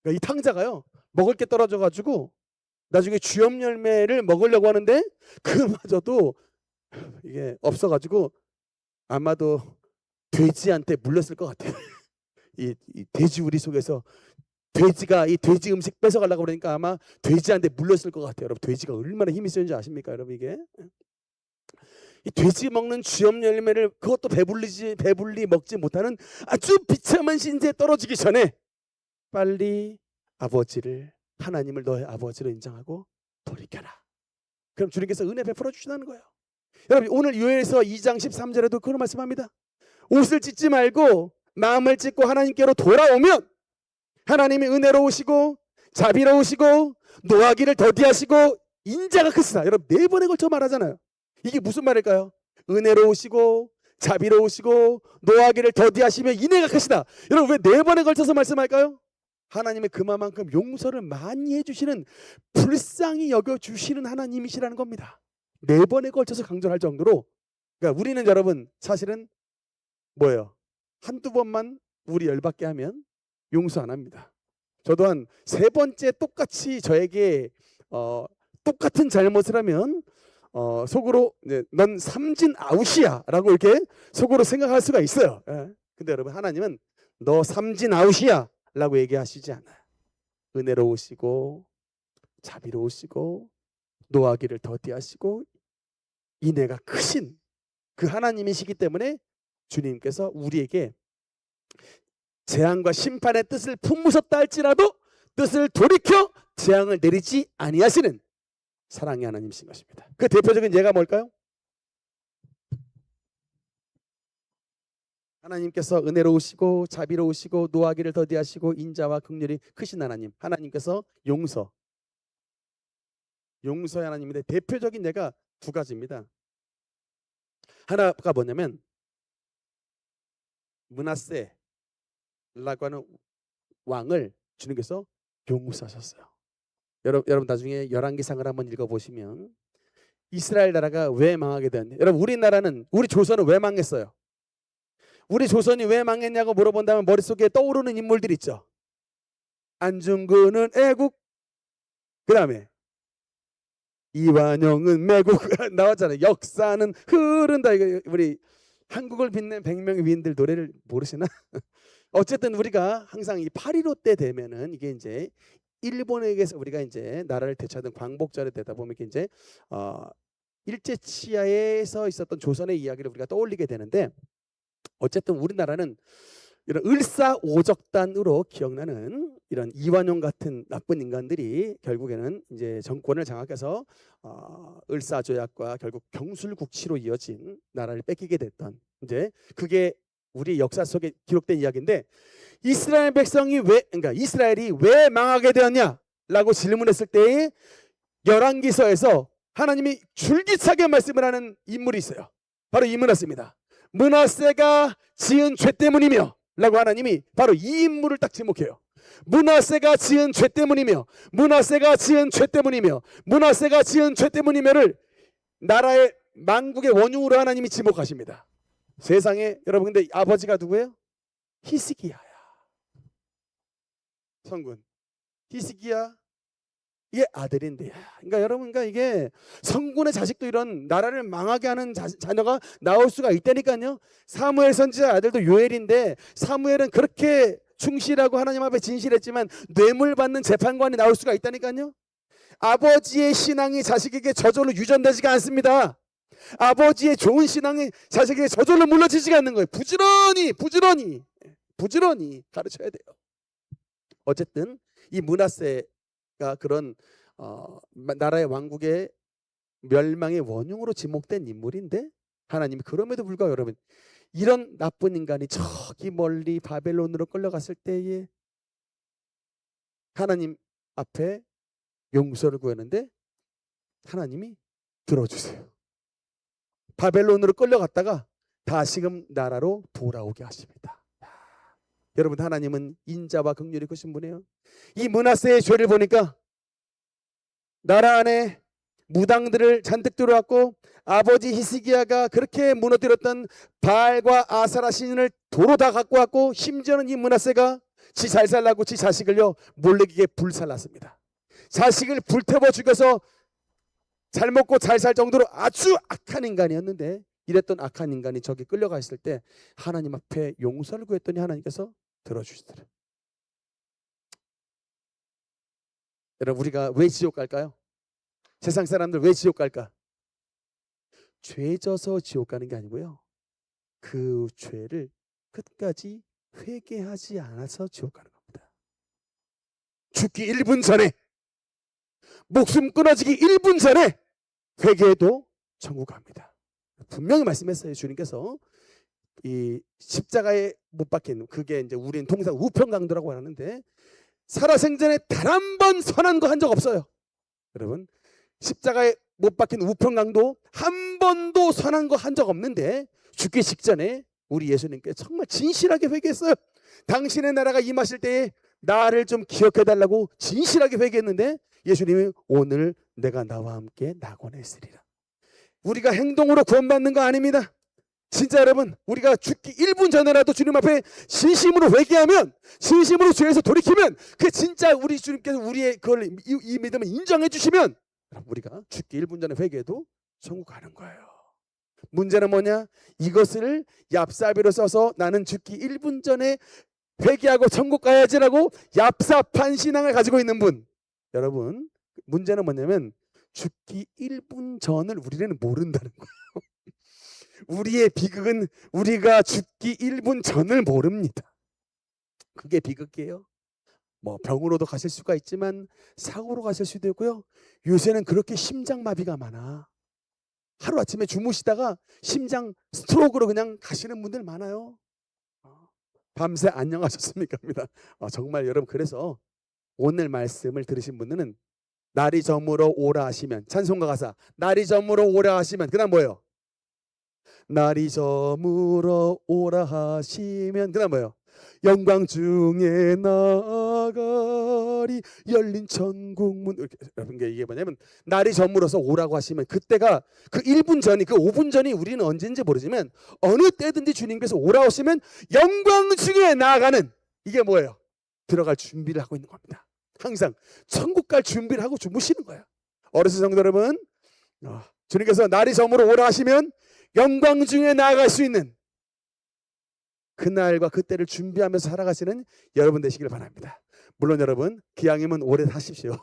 그러니까 이 탕자가요, 먹을 게 떨어져가지고 나중에 주염 열매를 먹으려고 하는데 그마저도 이게 없어가지고 아마도 돼지한테 물렸을 것 같아요. 이 돼지 우리 속에서 돼지가 이 돼지 음식 뺏어가려고 그러니까 아마 돼지한테 물렸을 것 같아요. 여러분 돼지가 얼마나 힘이 세는지 아십니까? 여러분 이게 이 돼지 먹는 주염 열매를 그것도 배불리 먹지 못하는 아주 비참한 신세에 떨어지기 전에 빨리 하나님을 너의 아버지로 인정하고 돌이켜라. 그럼 주님께서 은혜 베풀어 주신다는 거예요. 여러분 오늘 요엘서 2장 13절에도 그런 말씀합니다. 옷을 찢지 말고 마음을 찢고 하나님께로 돌아오면 하나님이 은혜로우시고 자비로우시고 노하기를 더디하시고 인자가 크시다. 여러분 4번에 걸쳐 말하잖아요. 이게 무슨 말일까요? 은혜로우시고 자비로우시고 노하기를 더디하시며 인애가 크시다. 여러분 왜 4번에 걸쳐서 말씀할까요? 하나님의 그만큼 용서를 많이 해주시는, 불쌍히 여겨주시는 하나님이시라는 겁니다. 4번에 걸쳐서 강조할 정도로. 그러니까 우리는 여러분 사실은 뭐예요? 한두 번만 우리 열받게 하면 용서 안 합니다. 저도 한 3번째 똑같이 저에게 똑같은 잘못을 하면 속으로 넌 삼진 아웃이야 라고 이렇게 속으로 생각할 수가 있어요. 예. 근데 여러분 하나님은 너 삼진 아웃이야 라고 얘기하시지 않아요. 은혜로우시고 자비로우시고 노하기를 더디하시고 인애가 크신 그 하나님이시기 때문에 주님께서 우리에게 재앙과 심판의 뜻을 품으셨다 할지라도 뜻을 돌이켜 재앙을 내리지 아니하시는 사랑의 하나님이신 것입니다. 그 대표적인 예가 뭘까요? 하나님께서 은혜로우시고 자비로우시고 노하기를 더디하시고 인자와 긍휼이 크신 하나님, 하나님께서 용서의 하나님인데 대표적인 예가 2가지입니다. 하나가 뭐냐면 므낫세라고 하는 왕을 주님께서 용서하셨어요. 여러분 나중에 열왕기상을 한번 읽어보시면 이스라엘 나라가 왜 망하게 되었냐. 여러분 우리 조선은 왜 망했어요? 우리 조선이 왜 망했냐고 물어본다면 머릿속에 떠오르는 인물들 있죠. 안중근은 애국, 그 다음에 이완용은 매국 나왔잖아요. 역사는 흐른다. 이거 우리 한국을 빛낸 100명의 위인들 노래를 모르시나? 어쨌든 우리가 항상 이 8.15 때 되면은 이게 이제 일본에게서 우리가 이제 나라를 되찾은 광복절에 되다 보면 이제 일제치하에서 있었던 조선의 이야기를 우리가 떠올리게 되는데, 어쨌든 우리나라는 이런 을사오적단으로 기억나는 이런 이완용 같은 나쁜 인간들이 결국에는 이제 정권을 장악해서 을사조약과 결국 경술국치로 이어진 나라를 뺏기게 됐던, 이제 그게 우리 역사 속에 기록된 이야기인데, 이스라엘 백성이 그러니까 이스라엘이 왜 망하게 되었냐라고 질문했을 때에 열왕기서에서 하나님이 줄기차게 말씀을 하는 인물이 있어요. 바로 이 므낫세입니다. 므낫세가 지은 죄 때문이며 라고 하나님이 바로 이 인물을 딱 지목해요. 므낫세가 지은 죄 때문이며, 므낫세가 지은 죄 때문이며, 므낫세가 지은 죄 때문이며를 나라의 만국의 원흉으로 하나님이 지목하십니다. 세상에 여러분, 근데 아버지가 누구예요? 히스기야야. 성군 히스기야, 이게 아들인데, 그러니까 여러분, 그러니까 이게 성군의 자식도 이런 나라를 망하게 하는 자녀가 나올 수가 있다니까요. 사무엘 선지자 아들도 요엘인데, 사무엘은 그렇게 충실하고 하나님 앞에 진실했지만 뇌물 받는 재판관이 나올 수가 있다니까요. 아버지의 신앙이 자식에게 저절로 유전되지가 않습니다. 아버지의 좋은 신앙이 자식에게 저절로 물러지지가 않는 거예요. 부지런히 가르쳐야 돼요. 어쨌든 이 므낫세가 그런 나라의 왕국의 멸망의 원흉으로 지목된 인물인데, 하나님이 그럼에도 불구하고 여러분, 이런 나쁜 인간이 저기 멀리 바벨론으로 끌려갔을 때에 하나님 앞에 용서를 구했는데 하나님이 들어주세요. 바벨론으로 끌려갔다가 다시금 나라로 돌아오게 하십니다. 여러분, 하나님은 인자와 긍휼이 크신 분이에요. 이 므낫세의 죄를 보니까 나라 안에 무당들을 잔뜩 들어왔고, 아버지 히스기야가 그렇게 무너뜨렸던 바알과 아사라 신을 도로 다 갖고 왔고, 심지어는 이 므낫세가 지 잘 살라고 지 자식을요 몰래기게 불살랐습니다. 자식을 불태워 죽여서 잘 먹고 잘 살 정도로 아주 악한 인간이었는데, 이랬던 악한 인간이 저기 끌려가 있을 때 하나님 앞에 용서를 구했더니 하나님께서 들어주시더라. 여러분, 우리가 왜 지옥 갈까요? 세상 사람들 왜 지옥 갈까? 죄 져서 지옥 가는 게 아니고요, 그 죄를 끝까지 회개하지 않아서 지옥 가는 겁니다. 죽기 1분 전에, 목숨 끊어지기 1분 전에 회개해도 천국 갑니다. 분명히 말씀했어요. 주님께서 이 십자가에 못 박힌, 그게 이제 우리는 통상 우편강도라고 하는데, 살아생전에 단 한 번 선한 거 한 적 없어요. 여러분, 십자가에 못 박힌 우편강도 한 번도 선한 거 한 적 없는데, 죽기 직전에 우리 예수님께 정말 진실하게 회개했어요. 당신의 나라가 임하실 때에 나를 좀 기억해달라고 진실하게 회개했는데, 예수님이 오늘 내가 나와 함께 낙원에 있으리라. 우리가 행동으로 구원받는 거 아닙니다. 진짜 여러분, 우리가 죽기 1분 전에라도 주님 앞에 진심으로 회개하면, 진심으로 죄에서 돌이키면, 그 진짜 우리 주님께서 우리의 그걸 이 믿음을 인정해 주시면, 우리가 죽기 1분 전에 회개해도 천국 가는 거예요. 문제는 뭐냐? 이것을 얍삽이로 써서 나는 죽기 1분 전에 회개하고 천국 가야지라고 얍삽한 신앙을 가지고 있는 분, 여러분, 문제는 뭐냐면 죽기 1분 전을 우리는 모른다는 거예요. 우리의 비극은 우리가 죽기 1분 전을 모릅니다. 그게 비극이에요. 뭐 병으로도 가실 수가 있지만 사고로 가실 수도 있고요. 요새는 그렇게 심장마비가 많아. 하루아침에 주무시다가 심장 스트로크로 그냥 가시는 분들 많아요. 밤새 안녕하셨습니까? 입니다. 정말 여러분, 그래서 오늘 말씀을 들으신 분들은 날이 저물어 오라 하시면, 찬송가 가사 날이 저물어 오라 하시면, 그 다음 뭐예요? 날이 저물어 오라 하시면, 그 다음 뭐예요? 영광 중에 나아가리 열린 천국문. 여러분, 이게 뭐냐면 날이 저물어서 오라고 하시면, 그때가 그 1분 전이, 그 5분 전이 우리는 언제인지 모르지만 어느 때든지 주님께서 오라 하시면 영광 중에 나아가는, 이게 뭐예요? 들어갈 준비를 하고 있는 겁니다. 항상 천국 갈 준비를 하고 주무시는 거예요. 어르신 성도 여러분, 주님께서 날이 저물어 오라 하시면 영광 중에 나아갈 수 있는 그날과 그때를 준비하면서 살아가시는 여러분 되시길 바랍니다. 물론 여러분, 기왕이면 오래 사십시오.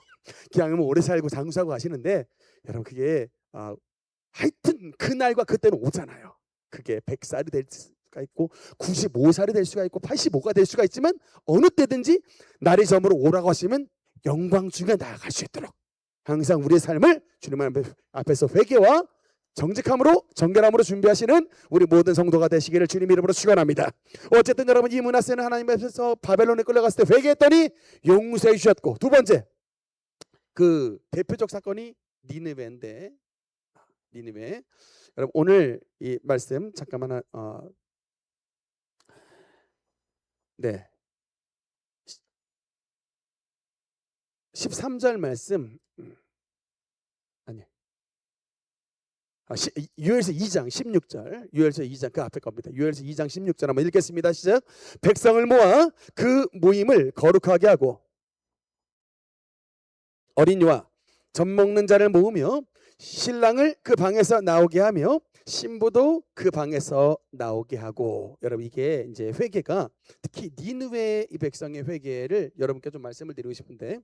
기왕이면 오래 살고 장수하고 가시는데, 여러분, 그게 하여튼 그날과 그때는 오잖아요. 그게 100살이 될지 수가 있고 95살이 될 수가 있고 85가 될 수가 있지만 어느 때든지 날이 저물어 오라고 하시면 영광 중에 나아갈 수 있도록 항상 우리의 삶을 주님 앞에서 회개와 정직함으로 정결함으로 준비하시는 우리 모든 성도가 되시기를 주님 이름으로 축원합니다. 어쨌든 여러분, 이 므낫세는 하나님 앞에서 바벨론에 끌려갔을 때 회개했더니 용서해 주셨고, 두 번째 그 대표적 사건이 니느웨인데, 니느웨. 여러분 오늘 이 말씀 잠깐만 네 13절 말씀 아니 유엘서 2장 16절, 유엘서 2장 그 앞에 겁니다. 유엘서 2장 16절 한번 읽겠습니다. 시작. 백성을 모아 그 모임을 거룩하게 하고 어린이와 젖 먹는 자를 모으며 신랑을 그 방에서 나오게 하며 신부도 그 방에서 나오게 하고. 여러분 이게 이제 회개가, 특히 니느웨 이 백성의 회개를 여러분께 좀 말씀을 드리고 싶은데,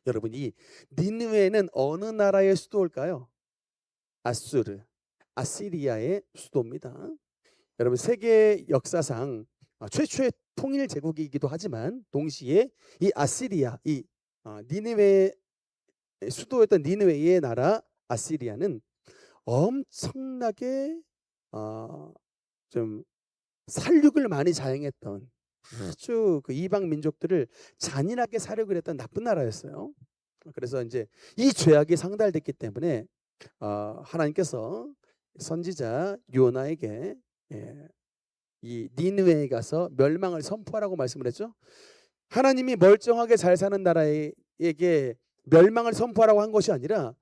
여러분 이 니느웨는 어느 나라의 수도일까요? 아수르, 아시리아의 수도입니다. 여러분 세계 역사상 최초의 통일 제국이기도 하지만 동시에 이 아시리아, 이 니느웨 수도였던 니느웨의 나라 아시리아는 엄청나게 좀 살육을 많이 자행했던, 아주 그 이방 민족들을 잔인하게 살육을 했던 나쁜 나라였어요. 그래서 이제 이 죄악이 상달됐기 때문에 하나님께서 선지자 요나에게 이 니느웨에 가서 멸망을 선포하라고 말씀을 했죠. 하나님이 멀쩡하게 잘 사는 나라에게 멸망을 선포하라고 한 것이 아니라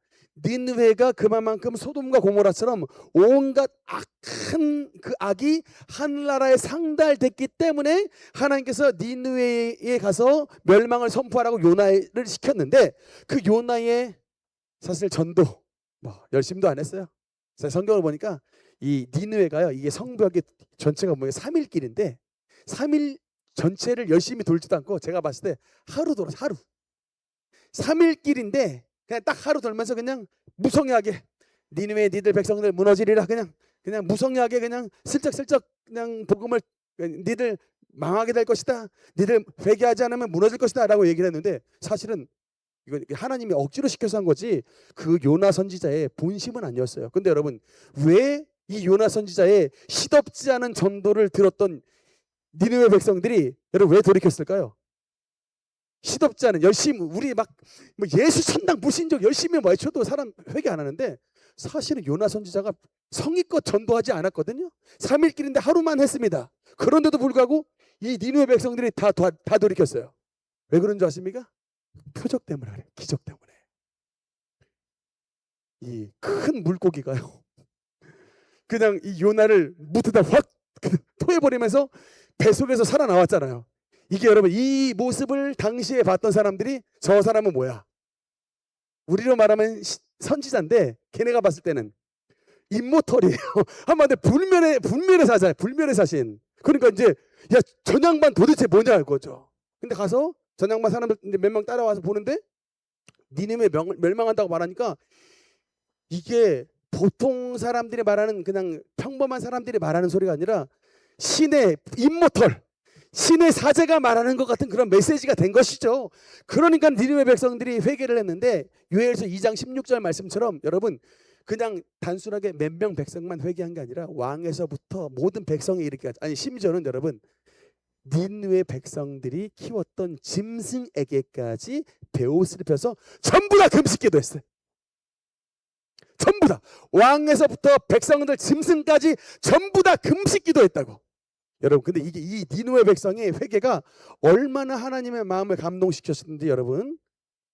니느웨가 그만큼 소돔과 고모라처럼 온갖 악한 그 악이 하늘나라에 상달됐기 때문에 하나님께서 니느웨에 가서 멸망을 선포하라고 요나를 시켰는데, 그 요나의 사실 전도 열심도 안 했어요. 성경을 보니까 이 니느웨가요, 이게 성벽이 전체가 3일 길인데 3일 전체를 열심히 돌지도 않고, 제가 봤을 때 하루 돌아, 하루 3일 길인데 그냥 딱 하루 돌면서 그냥 무성하게 니느웨 니들 백성들 무너지리라, 그냥 무성하게 그냥 슬쩍슬쩍 그냥 복음을, 니들 망하게 될 것이다, 니들 회개하지 않으면 무너질 것이다 라고 얘기를 했는데, 사실은 이건 하나님이 억지로 시켜서 한 거지 그 요나 선지자의 본심은 아니었어요. 근데 여러분, 왜 이 요나 선지자의 시덥지 않은 전도를 들었던 니느웨 백성들이 여러분 왜 돌이켰을까요? 시덥지 않은, 열심히 우리 막 예수 천당 불신족 열심히 외쳐도 사람 회개 안 하는데, 사실은 요나 선지자가 성의껏 전도하지 않았거든요. 3일 길인데 하루만 했습니다. 그런데도 불구하고 이 니느웨 백성들이 다 돌이켰어요. 왜 그런 줄 아십니까? 표적 때문에 그래. 기적 때문에. 이 큰 물고기가요, 그냥 이 요나를 무트다 확 토해버리면서 뱃속에서 살아나왔잖아요. 이게 여러분, 이 모습을 당시에 봤던 사람들이, 저 사람은 뭐야, 우리로 말하면 선지자인데 걔네가 봤을 때는 임모털이에요. 한마디로 불면의 사자, 불면의 사신. 그러니까 이제 야, 저 양반 도대체 뭐냐 할 거죠. 근데 가서 저 양반 사람들 몇 명 따라와서 보는데 니느웨 멸망한다고 말하니까, 이게 보통 사람들이 말하는 그냥 평범한 사람들이 말하는 소리가 아니라 신의 임모털, 신의 사제가 말하는 것 같은 그런 메시지가 된 것이죠. 그러니까 니느웨 백성들이 회개를 했는데, 요엘서 2장 16절 말씀처럼 여러분, 그냥 단순하게 몇 명 백성만 회개한 게 아니라 왕에서부터 모든 백성이 이렇게, 아니 심지어는 여러분 니느웨 백성들이 키웠던 짐승에게까지 베옷을 입혀서 전부 다 금식기도 했어요. 전부 다, 왕에서부터 백성들 짐승까지 전부 다 금식기도 했다고. 여러분, 근데 이게 이 니느웨 백성의 회개가 얼마나 하나님의 마음을 감동시켰는지, 여러분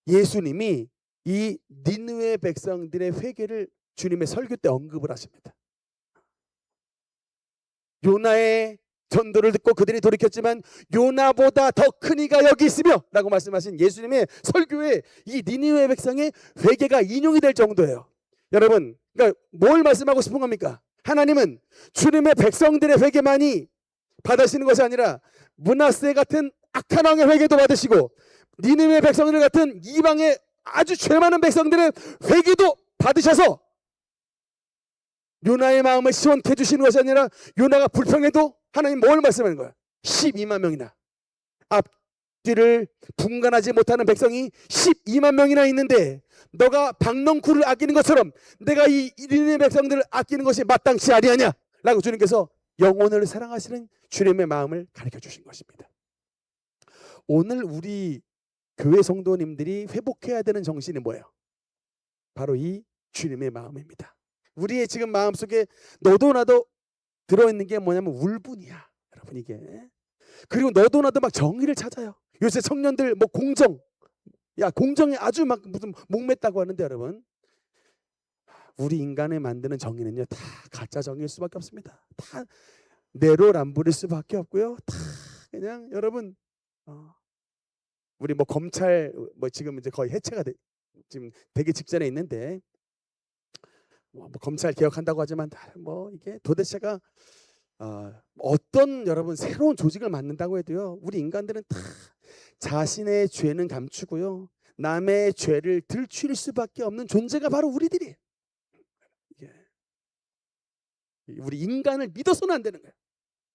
예수님이 이 니느웨 백성들의 회개를 주님의 설교 때 언급을 하십니다. 요나의 전도를 듣고 그들이 돌이켰지만 요나보다 더 큰 이가 여기 있으며 라고 말씀하신 예수님의 설교에 이 니느웨 백성의 회개가 인용이 될 정도예요. 여러분, 그러니까 뭘 말씀하고 싶은 겁니까? 하나님은 주님의 백성들의 회개만이 받으시는 것이 아니라 므낫세 같은 악한 왕의 회개도 받으시고 니느웨 백성들 같은 이방의 아주 죄 많은 백성들의 회개도 받으셔서 요나의 마음을 시원케 해주시는 것이 아니라 요나가 불평해도 하나님 뭘 말씀하는 거야? 12만 명이나 앞뒤를 분간하지 못하는 백성이 12만 명이나 있는데 너가 박넝쿨을 아끼는 것처럼 내가 이 니느웨 백성들을 아끼는 것이 마땅치 아니하냐? 라고 주님께서 영혼을 사랑하시는 주님의 마음을 가르쳐 주신 것입니다. 오늘 우리 교회 성도님들이 회복해야 되는 정신이 뭐예요? 바로 이 주님의 마음입니다. 우리의 지금 마음속에 너도 나도 들어있는 게 뭐냐면 울분이야, 여러분. 이게 그리고 너도 나도 막 정의를 찾아요. 요새 청년들 뭐 공정, 야 공정에 아주 막 무슨 목맸다고 하는데, 여러분, 우리 인간을 만드는 정의는요 다 가짜 정의일 수밖에 없습니다. 다 내로남불일 수밖에 없고요. 다 그냥 여러분 우리 뭐 검찰 뭐 지금 이제 거의 해체가 지금 되기 직전에 있는데 뭐 검찰 개혁한다고 하지만 뭐 이게 도대체가 어떤 여러분 새로운 조직을 만든다고 해도요 우리 인간들은 다 자신의 죄는 감추고요 남의 죄를 들추릴 수밖에 없는 존재가 바로 우리들이에요. 우리 인간을 믿어서는 안 되는 거예요.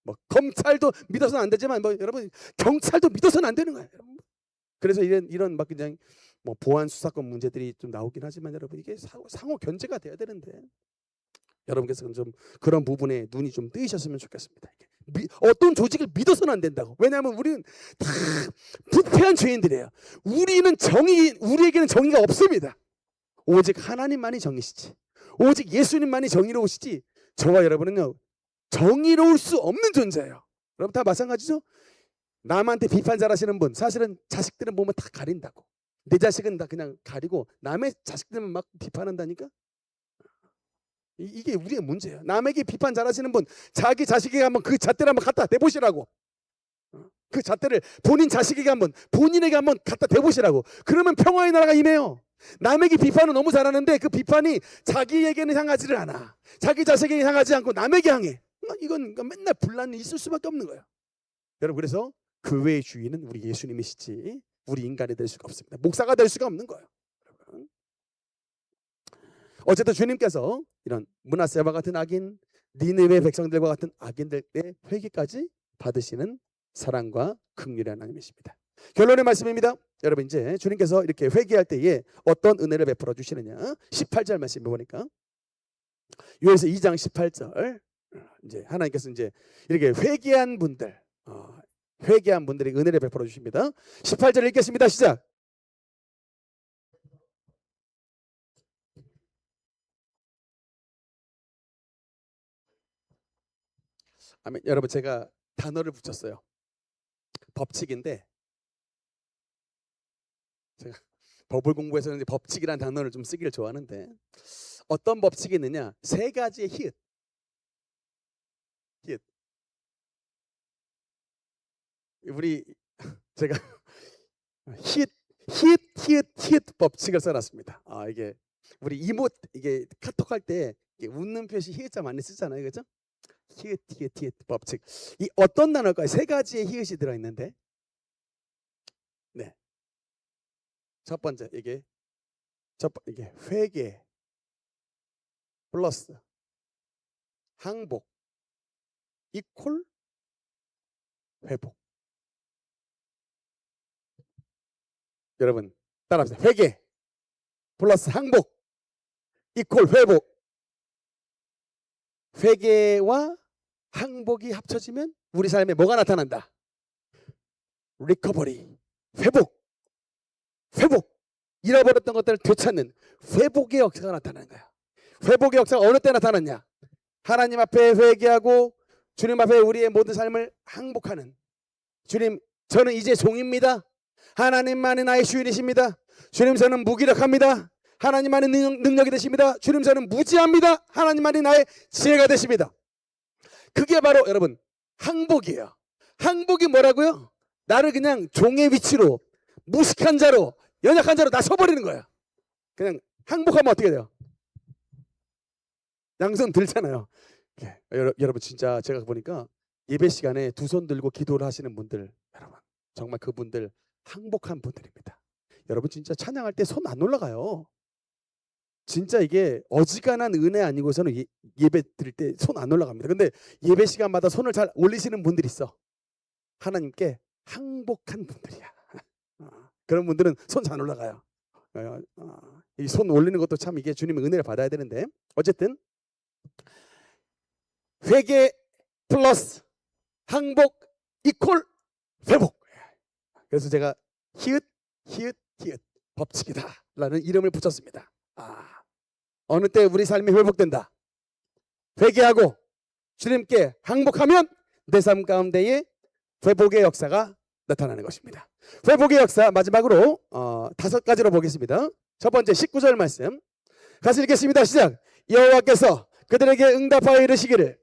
뭐 검찰도 믿어서는 안 되지만 뭐 여러분 경찰도 믿어서는 안 되는 거예요. 그래서 이런 막 그냥 뭐 보안 수사권 문제들이 좀 나오긴 하지만 여러분 이게 상호 견제가 돼야 되는데 여러분께서 좀 그런 부분에 눈이 좀 뜨이셨으면 좋겠습니다. 어떤 조직을 믿어서는 안 된다고. 왜냐하면 우리는 다 부패한 죄인들이에요. 우리에게는 정의가 없습니다. 오직 하나님만이 정의시지. 오직 예수님만이 정의로우시지. 저와 여러분은요 정의로울 수 없는 존재예요. 여러분 다 마찬가지죠? 남한테 비판 잘하시는 분 사실은 자식들은 보면 다 가린다고. 내 자식은 다 그냥 가리고 남의 자식들은 막 비판한다니까. 이게 우리의 문제예요. 남에게 비판 잘하시는 분 자기 자식에게 한번 그 잣대를 한번 갖다 대보시라고. 그 잣대를 본인 자식에게 본인에게 한번 갖다 대보시라고. 그러면 평화의 나라가 임해요. 남에게 비판은 너무 잘하는데 그 비판이 자기에게는 향하지를 않아. 자기 자식에게 향하지 않고 남에게 향해. 이건 맨날 분란이 있을 수밖에 없는 거예요. 여러분 그래서 교회의 주인은 우리 예수님이시지 우리 인간이 될 수가 없습니다. 목사가 될 수가 없는 거예요. 어쨌든 주님께서 이런 므낫세와 같은 악인, 니느웨 백성들과 같은 악인들의 회개까지 받으시는 사랑과 긍휼의 하나님이십니다. 결론의 말씀입니다. 여러분 이제 주님께서 이렇게 회개할 때에 어떤 은혜를 베풀어 주시느냐. 18절 말씀을 보니까 요에서 2장 18절 이제 하나님께서 이제 이렇게 회개한 분들에게 은혜를 베풀어 주십니다. 18절 읽겠습니다. 시작. 아멘. 여러분 제가 단어를 붙였어요. 법칙인데 제가 법을 공부해서는 이제 법칙이라는 단어를 좀 쓰기를 좋아하는데 어떤 법칙이 있느냐? 세 가지의 히읗. 우리 제가 히읗 법칙을 써놨습니다. 이게 우리 이모 이게 카톡 할 때 웃는 표시 히읗자 많이 쓰잖아요, 그렇죠? 히읗 법칙. 이 어떤 단어일까요? 세 가지의 히읗이 들어 있는데, 네. 첫 번째 이게 회개 플러스 항복 이퀄 회복. 여러분 따라합시다. 회개 플러스 항복 이퀄 회복. 회개와 항복이 합쳐지면 우리 삶에 뭐가 나타난다? 리커버리, 회복. 잃어버렸던 것들을 되찾는 회복의 역사가 나타나는 거야. 회복의 역사가 어느 때 나타났냐? 하나님 앞에 회개하고 주님 앞에 우리의 모든 삶을 항복하는. 주님, 저는 이제 종입니다. 하나님만이 나의 주인이십니다. 주님, 저는 무기력합니다. 하나님만이 능력이 되십니다. 주님, 저는 무지합니다. 하나님만이 나의 지혜가 되십니다. 그게 바로 여러분 항복이에요. 항복이 뭐라고요? 나를 그냥 종의 위치로, 무식한 자로, 연약한 자로 나 서버리는 거야. 그냥 항복하면 어떻게 돼요? 양손 들잖아요. 여러분 진짜 제가 보니까 예배 시간에 두 손 들고 기도를 하시는 분들, 여러분 정말 그분들 항복한 분들입니다. 여러분 진짜 찬양할 때 손 안 올라가요. 진짜 이게 어지간한 은혜 아니고서는 예배 드릴 때 손 안 올라갑니다. 근데 예배 시간마다 손을 잘 올리시는 분들이 있어. 하나님께 항복한 분들이야. 그런 분들은 손 잘 올라가요. 이 손 올리는 것도 참 이게 주님의 은혜를 받아야 되는데, 어쨌든 회개 플러스 항복 이퀄 회복. 그래서 제가 히읗 법칙이다라는 이름을 붙였습니다. 어느 때 우리 삶이 회복된다. 회개하고 주님께 항복하면 내 삶 가운데에 회복의 역사가 나타나는 것입니다. 회복의 역사 마지막으로 5가지로 보겠습니다. 첫 번째 19절 말씀 같이 읽겠습니다. 시작. 여호와께서 그들에게 응답하여 이르시기를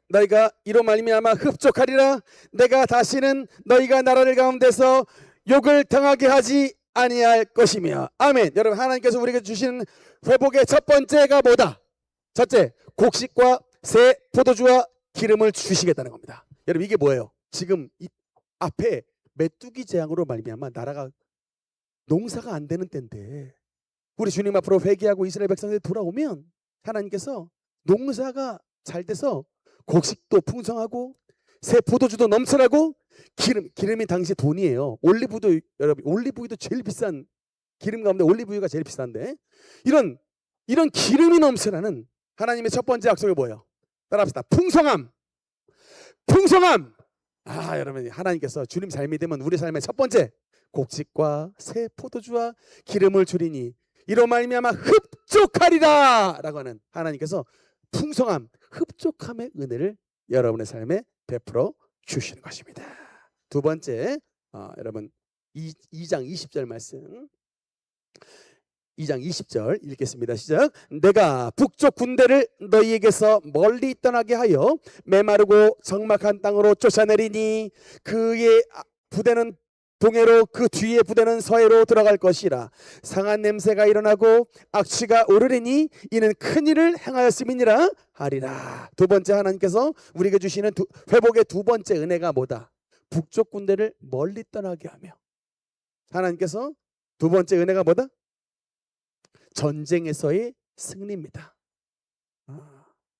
너희가 이로 말미암아 흡족하리라. 내가 다시는 너희가 나라를 가운데서 욕을 당하게 하지 아니할 것이며. 아멘. 여러분, 하나님께서 우리에게 주시는 회복의 첫 번째가 뭐다? 첫째, 곡식과 새 포도주와 기름을 주시겠다는 겁니다. 여러분, 이게 뭐예요? 지금 이 앞에 메뚜기 재앙으로 말미암아 나라가 농사가 안 되는 때인데, 우리 주님 앞으로 회개하고 이스라엘 백성들이 돌아오면 하나님께서 농사가 잘 돼서 곡식도 풍성하고 새 포도주도 넘쳐나고 기름이 당시 돈이에요. 올리브도, 여러분, 올리브유도 제일 비싼, 기름 가운데 올리브유가 제일 비싼데, 이런 기름이 넘쳐나는 하나님의 첫 번째 약속이 뭐예요? 따라합시다. 풍성함. 여러분, 하나님께서 주님 잘 믿으면 우리 삶의 첫 번째 곡식과 새 포도주와 기름을 주리니 이로 말미암아 흡족하리라 라고 하는 하나님께서 풍성함, 흡족함의 은혜를 여러분의 삶에 베풀어 주시는 것입니다. 두 번째, 여러분 2장 20절 말씀, 2장 20절 읽겠습니다. 시작. 내가 북쪽 군대를 너희에게서 멀리 떠나게 하여 메마르고 적막한 땅으로 쫓아내리니 그의 부대는 동해로 그 뒤에 부대는 서해로 들어갈 것이라. 상한 냄새가 일어나고 악취가 오르리니 이는 큰 일을 행하였음이니라 하리라. 두 번째, 하나님께서 우리에게 주시는 회복의 두 번째 은혜가 뭐다? 북쪽 군대를 멀리 떠나게 하며. 하나님께서 두 번째 은혜가 뭐다? 전쟁에서의 승리입니다.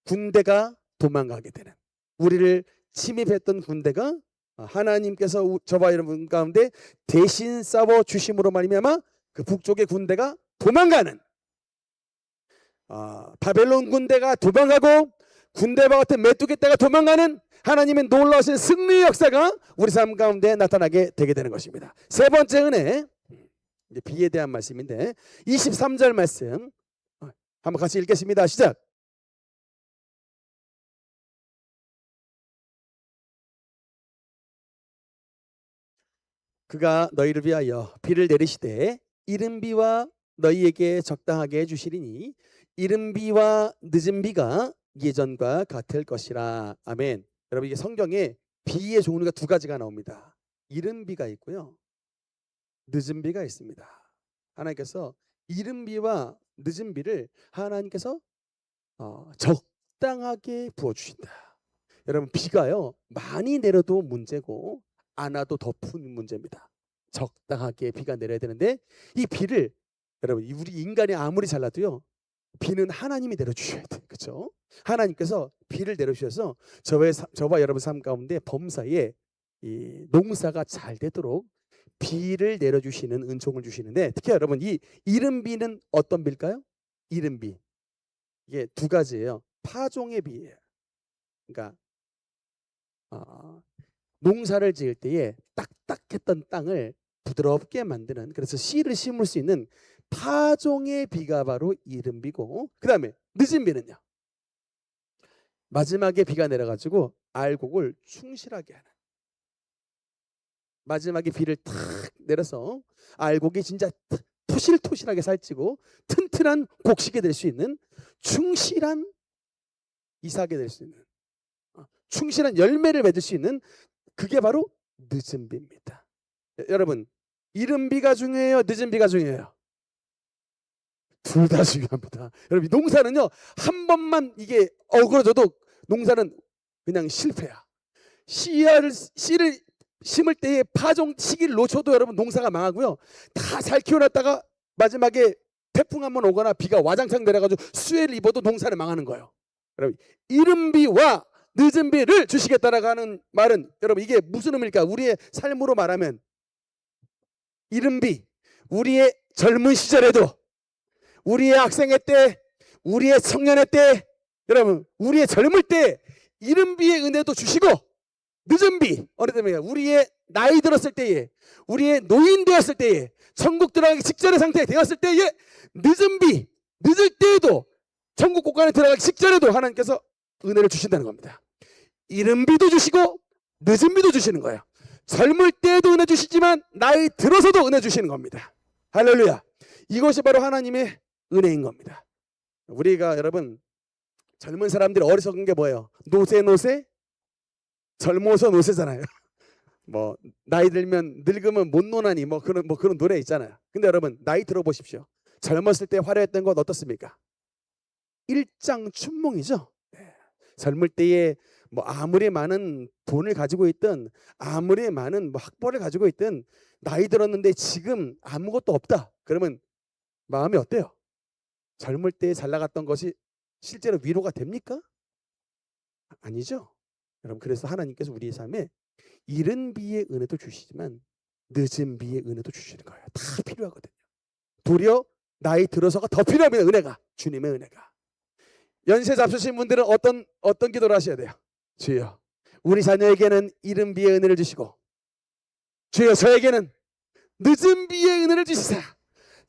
군대가 도망가게 되는, 우리를 침입했던 군대가 하나님께서 저와 여러분 가운데 대신 싸워 주심으로 말미암아 그 북쪽의 군대가 도망가는, 바벨론 군대가 도망가고 군대와 같은 메뚜기 떼가 도망가는 하나님의 놀라우신 승리의 역사가 우리 삶 가운데 나타나게 되게 되는 것입니다. 세 번째 은혜, 이제 비에 대한 말씀인데 23절 말씀 한번 같이 읽겠습니다. 시작. 그가 너희를 위하여 비를 내리시되 이른 비와 너희에게 적당하게 해주시리니 이른 비와 늦은 비가 예전과 같을 것이라. 아멘. 여러분, 이게 성경에 비의 종류가 두 가지가 나옵니다. 이른 비가 있고요, 늦은 비가 있습니다. 하나님께서 이른 비와 늦은 비를 하나님께서 적당하게 부어주신다. 여러분, 비가요 많이 내려도 문제고 안 와도 덮은 문제입니다. 적당하게 비가 내려야 되는데 이 비를, 여러분, 우리 인간이 아무리 잘나도요 비는 하나님이 내려주셔야 돼요. 그렇죠? 하나님께서 비를 내려주셔서 저와 여러분 삶 가운데 범사에 이 농사가 잘 되도록 비를 내려주시는 은총을 주시는데, 특히 여러분 이 이른 비는 어떤 비일까요? 이른 비, 이게 두 가지예요. 파종의 비예요. 그러니까 농사를 지을 때에 딱딱했던 땅을 부드럽게 만드는, 그래서 씨를 심을 수 있는 파종의 비가 바로 이른 비고, 그 다음에 늦은 비는요, 마지막에 비가 내려가지고 알곡을 충실하게 하는, 마지막에 비를 탁 내려서 알곡이 진짜 토실토실하게 살찌고 튼튼한 곡식이 될 수 있는, 충실한 이삭이 될 수 있는, 충실한 열매를 맺을 수 있는, 그게 바로 늦은 비입니다. 여러분, 이른 비가 중요해요, 늦은 비가 중요해요? 둘 다 중요합니다. 여러분, 농사는요 한 번만 이게 어그러져도 농사는 그냥 실패야. 씨를 심을 때에 파종 시기를 놓쳐도 여러분 농사가 망하고요. 다 잘 키워놨다가 마지막에 태풍 한번 오거나 비가 와장창 내려가지고 수해를 입어도 농사를 망하는 거예요. 여러분, 이른 비와 늦은 비를 주시겠다라고 하는 말은 여러분 이게 무슨 의미일까? 우리의 삶으로 말하면 이른 비, 우리의 젊은 시절에도, 우리의 학생의 때, 우리의 청년의 때, 여러분 우리의 젊을 때 이른 비의 은혜도 주시고, 늦은 비, 어느 때문에 우리의 나이 들었을 때에, 우리의 노인 되었을 때에, 천국 들어가기 직전의 상태에 되었을 때에, 늦은 비, 늦을 때에도, 천국 곳간에 들어가기 직전에도 하나님께서 은혜를 주신다는 겁니다. 이른 비도 주시고 늦은 비도 주시는 거예요. 젊을 때에도 은혜 주시지만 나이 들어서도 은혜 주시는 겁니다. 할렐루야. 이것이 바로 하나님의 은혜인 겁니다. 우리가 여러분 젊은 사람들이 어리석은 게 뭐예요? 노세 젊어서 노세잖아요. 뭐 나이 들면 늙으면 못 노나니 뭐 그런 노래 있잖아요. 근데 여러분 나이 들어보십시오. 젊었을 때 화려했던 건 어떻습니까? 일장춘몽이죠. 젊을 때에 뭐 아무리 많은 돈을 가지고 있든 아무리 많은 뭐 학벌을 가지고 있든 나이 들었는데 지금 아무것도 없다. 그러면 마음이 어때요? 젊을 때 잘 나갔던 것이 실제로 위로가 됩니까? 아니죠. 여러분 그래서 하나님께서 우리의 삶에 이른 비의 은혜도 주시지만 늦은 비의 은혜도 주시는 거예요. 다 필요하거든요. 도리어 나이 들어서가 더 필요합니다. 은혜가, 주님의 은혜가. 연세 잡수신 분들은 어떤 기도를 하셔야 돼요? 주여 우리 자녀에게는 이른 비의 은혜를 주시고, 주여 저에게는 늦은 비의 은혜를 주시사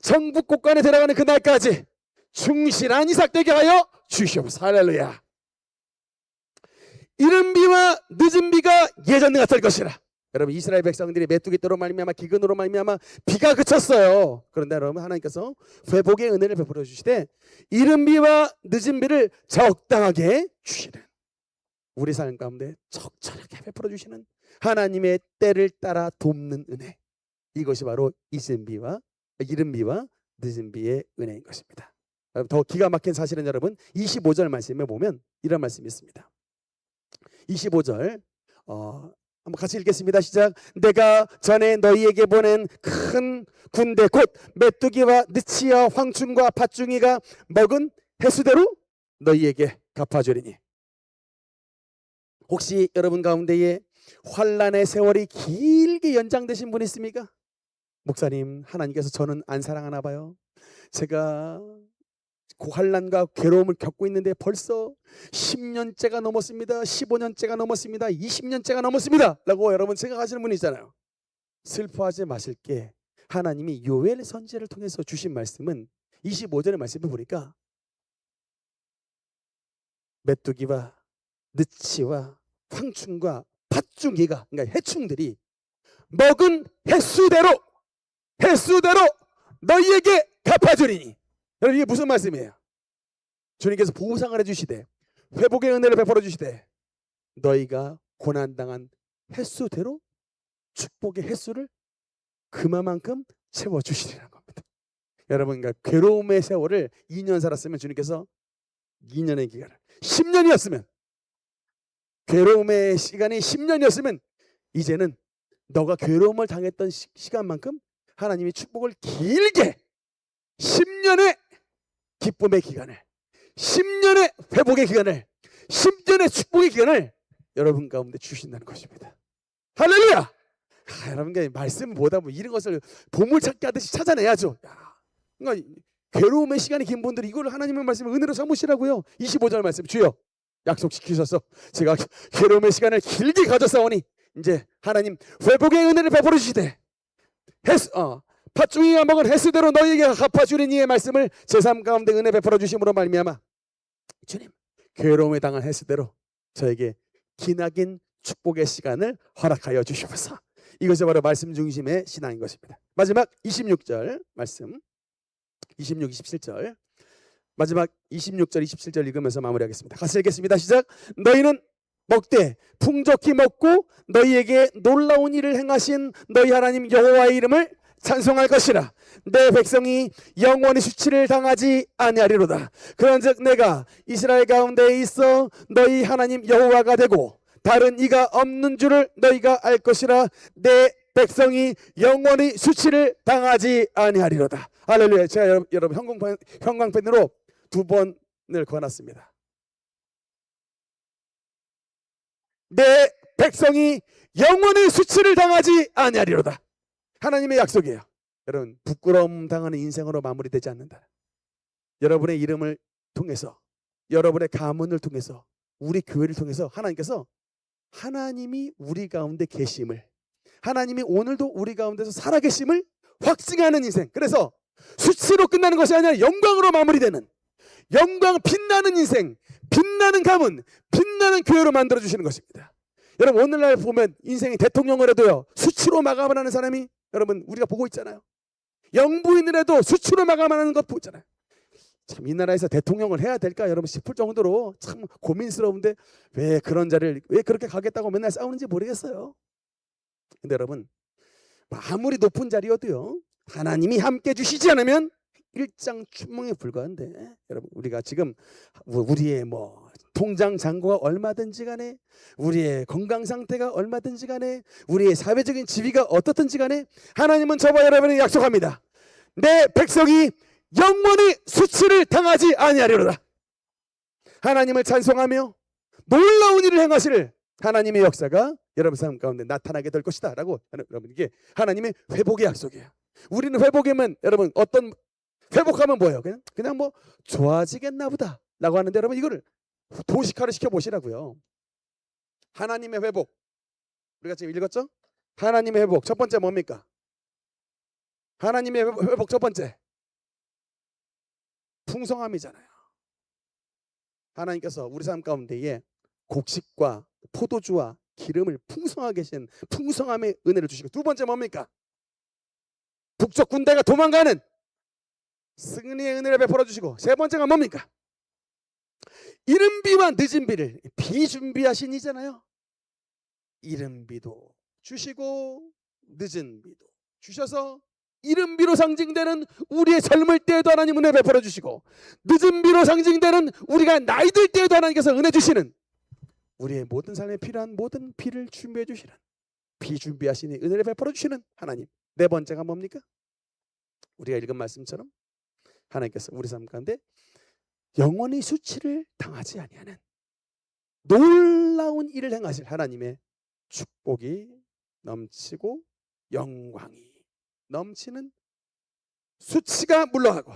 천국 곳간에 들어가는 그날까지 충실한 이삭 되게 하여 주시옵소서. 할렐루야. 이른 비와 늦은 비가 예전과 같을 것이라. 여러분 이스라엘 백성들이 메뚜기 떼로 말미암아 기근으로 말미암아 비가 그쳤어요. 그런데 여러분 하나님께서 회복의 은혜를 베풀어 주시되 이른 비와 늦은 비를 적당하게 주시는, 우리 삶 가운데 적절하게 베풀어 주시는 하나님의 때를 따라 돕는 은혜, 이것이 바로 이른 비와 늦은 비의 은혜인 것입니다. 더 기가 막힌 사실은 여러분 25절 말씀에 보면 이런 말씀이 있습니다. 25절 한번 같이 읽겠습니다. 시작. 내가 전에 너희에게 보낸 큰 군대 곧 메뚜기와 느치와 황충과 팥중이가 먹은 횟수대로 너희에게 갚아주리니. 혹시 여러분 가운데에 환난의 세월이 길게 연장되신 분 있습니까? 목사님, 하나님께서 저는 안 사랑하나 봐요. 제가 환난과 괴로움을 겪고 있는데 벌써 10년째가 넘었습니다. 15년째가 넘었습니다. 20년째가 넘었습니다. 라고 여러분 생각하시는 분이 있잖아요. 슬퍼하지 마실 게, 하나님이 요엘 선지자를 통해서 주신 말씀은 25절의 말씀을 보니까 메뚜기와 느치와 황충과 팥중이가, 그러니까 해충들이 먹은 횟수대로 너희에게 갚아주리니. 여러분 이게 무슨 말씀이에요? 주님께서 보상을 해주시되 회복의 은혜를 베풀어 주시되 너희가 고난당한 횟수대로 축복의 횟수를 그만큼 채워주시리라는 겁니다. 여러분 그러니까 괴로움의 세월을 2년 살았으면 주님께서 2년의 기간을, 10년이었으면, 괴로움의 시간이 10년이었으면 이제는 너가 괴로움을 당했던 시간만큼 하나님이 축복을 길게 10년의 기쁨의 기간을, 10년의 회복의 기간을, 10년의 축복의 기간을 여러분 가운데 주신다는 것입니다. 할렐루야. 여러분과 말씀보다 뭐 이런 것을 보물찾기 하듯이 찾아내야죠. 그러니까 괴로움의 시간이 긴 분들이 이걸 하나님의 말씀을 은혜로 삼으시라고요. 25절 말씀, 주여 약속시키셔서 제가 괴로움의 시간을 길게 가져싸오니 이제 하나님 회복의 은혜를 베풀어 주시되 팥중이가 먹은 횟수대로 너희에게 갚아주리니의 말씀을 제 삶 가운데 은혜 베풀어 주심으로 말미암아 주님 괴로움에 당한 횟수대로 저에게 기나긴 축복의 시간을 허락하여 주시옵소서. 이것이 바로 말씀 중심의 신앙인 것입니다. 마지막 26절 말씀, 26, 27절 마지막 26절 27절 읽으면서 마무리하겠습니다. 같이 읽겠습니다. 시작. 너희는 먹되 풍족히 먹고 너희에게 놀라운 일을 행하신 너희 하나님 여호와의 이름을 찬송할 것이라. 내 백성이 영원히 수치를 당하지 아니하리로다. 그런즉 내가 이스라엘 가운데 있어 너희 하나님 여호와가 되고 다른 이가 없는 줄을 너희가 알 것이라. 내 백성이 영원히 수치를 당하지 아니하리로다. 할렐루야. 제가 여러분 형광펜으로 2번을 그어놨습니다. 내 백성이 영원히 수치를 당하지 아니하리로다. 하나님의 약속이에요. 여러분, 부끄러움 당하는 인생으로 마무리되지 않는다. 여러분의 이름을 통해서, 여러분의 가문을 통해서, 우리 교회를 통해서 하나님께서 하나님이 우리 가운데 계심을, 하나님이 오늘도 우리 가운데서 살아계심을 확증하는 인생. 그래서 수치로 끝나는 것이 아니라 영광으로 마무리되는, 영광 빛나는 인생, 빛나는 가문, 빛나는 교회로 만들어주시는 것입니다. 여러분, 오늘날 보면 인생의 대통령을 해도요, 수치로 마감을 하는 사람이 여러분 우리가 보고 있잖아요. 영부인을 해도 수치로 마감하는 것 보고 있잖아요. 참, 이 나라에서 대통령을 해야 될까 여러분 싶을 정도로 참 고민스러운데 왜 그런 자리를 왜 그렇게 가겠다고 맨날 싸우는지 모르겠어요. 근데 여러분, 아무리 높은 자리여도요, 하나님이 함께 주시지 않으면 일장춘몽에 불과한데, 여러분 우리가 지금 우리의 통장 잔고가 얼마든지 간에, 우리의 건강 상태가 얼마든지 간에, 우리의 사회적인 지위가 어떻든지 간에 하나님은 저와 여러분에게 약속합니다. 내 백성이 영원히 수치를 당하지 아니하리로다. 하나님을 찬송하며 놀라운 일을 행하실 하나님의 역사가 여러분 삶 가운데 나타나게 될 것이다 라고, 여러분 이게 하나님의 회복의 약속이에요. 우리는 회복하면 여러분 어떤 회복하면 뭐예요? 그냥 좋아지겠나 보다 라고 하는데, 여러분 이거를 도식화를 시켜보시라고요. 하나님의 회복, 우리가 지금 읽었죠? 하나님의 회복 첫 번째 뭡니까? 하나님의 회복 첫 번째 풍성함이잖아요. 하나님께서 우리 삶 가운데에 곡식과 포도주와 기름을 풍성하게 하신 풍성함의 은혜를 주시고, 두 번째 뭡니까? 북쪽 군대가 도망가는 승리의 은혜를 베풀어 주시고, 세 번째가 뭡니까? 이른 비와 늦은 비를 비준비하신 이잖아요. 이른 비도 주시고 늦은 비도 주셔서 이른 비로 상징되는 우리의 젊을 때에도 하나님 은혜 베풀어 주시고, 늦은 비로 상징되는 우리가 나이 들 때에도 하나님께서 은혜 주시는, 우리의 모든 삶에 필요한 모든 비를 준비해 주시는, 비준비하시니 은혜를 베풀어 주시는 하나님. 네 번째가 뭡니까? 우리가 읽은 말씀처럼 하나님께서 우리 삶 가운데 영원히 수치를 당하지 아니하는 놀라운 일을 행하실 하나님의 축복이 넘치고 영광이 넘치는, 수치가 물러가고,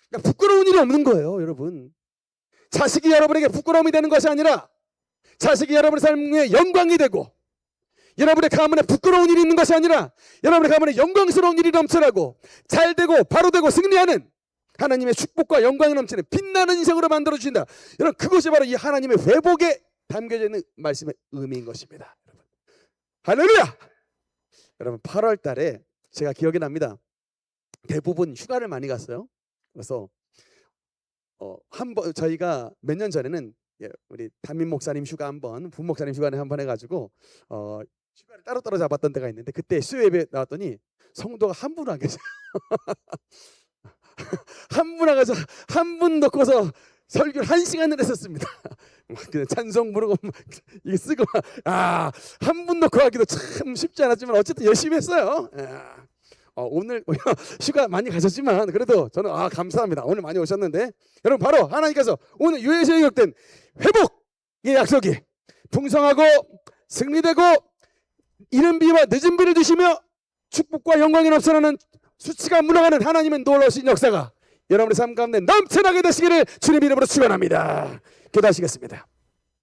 그러니까 부끄러운 일이 없는 거예요. 여러분, 자식이 여러분에게 부끄러움이 되는 것이 아니라 자식이 여러분의 삶에 영광이 되고, 여러분의 가문에 부끄러운 일이 있는 것이 아니라 여러분의 가문에 영광스러운 일이 넘쳐나고 잘되고 바로되고 승리하는 하나님의 축복과 영광이 넘치는 빛나는 인생으로 만들어주신다. 여러분, 그것이 바로 이 하나님의 회복에 담겨져 있는 말씀의 의미인 것입니다. 여러분, 할렐루야! 여러분, 8월 달에 제가 기억이 납니다. 대부분 휴가를 많이 갔어요. 그래서 한번 저희가 몇 년 전에는 우리 담임 목사님 휴가 한번, 부 목사님 휴가를 한번 해가지고 휴가를 따로따로 잡았던 때가 있는데, 그때 수요예배 나왔더니 성도가 한 분 안 계세요. 한 분 안 가서 한 분 넣고서 설교를 1시간을 했었습니다. 그냥 찬송 부르고 이게 쓰고, 한 분 넣고 하기도 참 쉽지 않았지만 어쨌든 열심히 했어요. 오늘 휴가 많이 가셨지만 그래도 저는 감사합니다. 오늘 많이 오셨는데, 여러분 바로 하나님께서 오늘 유에서 기록된 회복의 약속이 풍성하고 승리되고 이른 비와 늦은 비를 주시며 축복과 영광이 넘쳐나는, 수치가 물러가는 하나님의 놀라우신 역사가 여러분의 삶 가운데 넘쳐나게 되시기를 주님 이름으로 축원합니다. 기도하시겠습니다.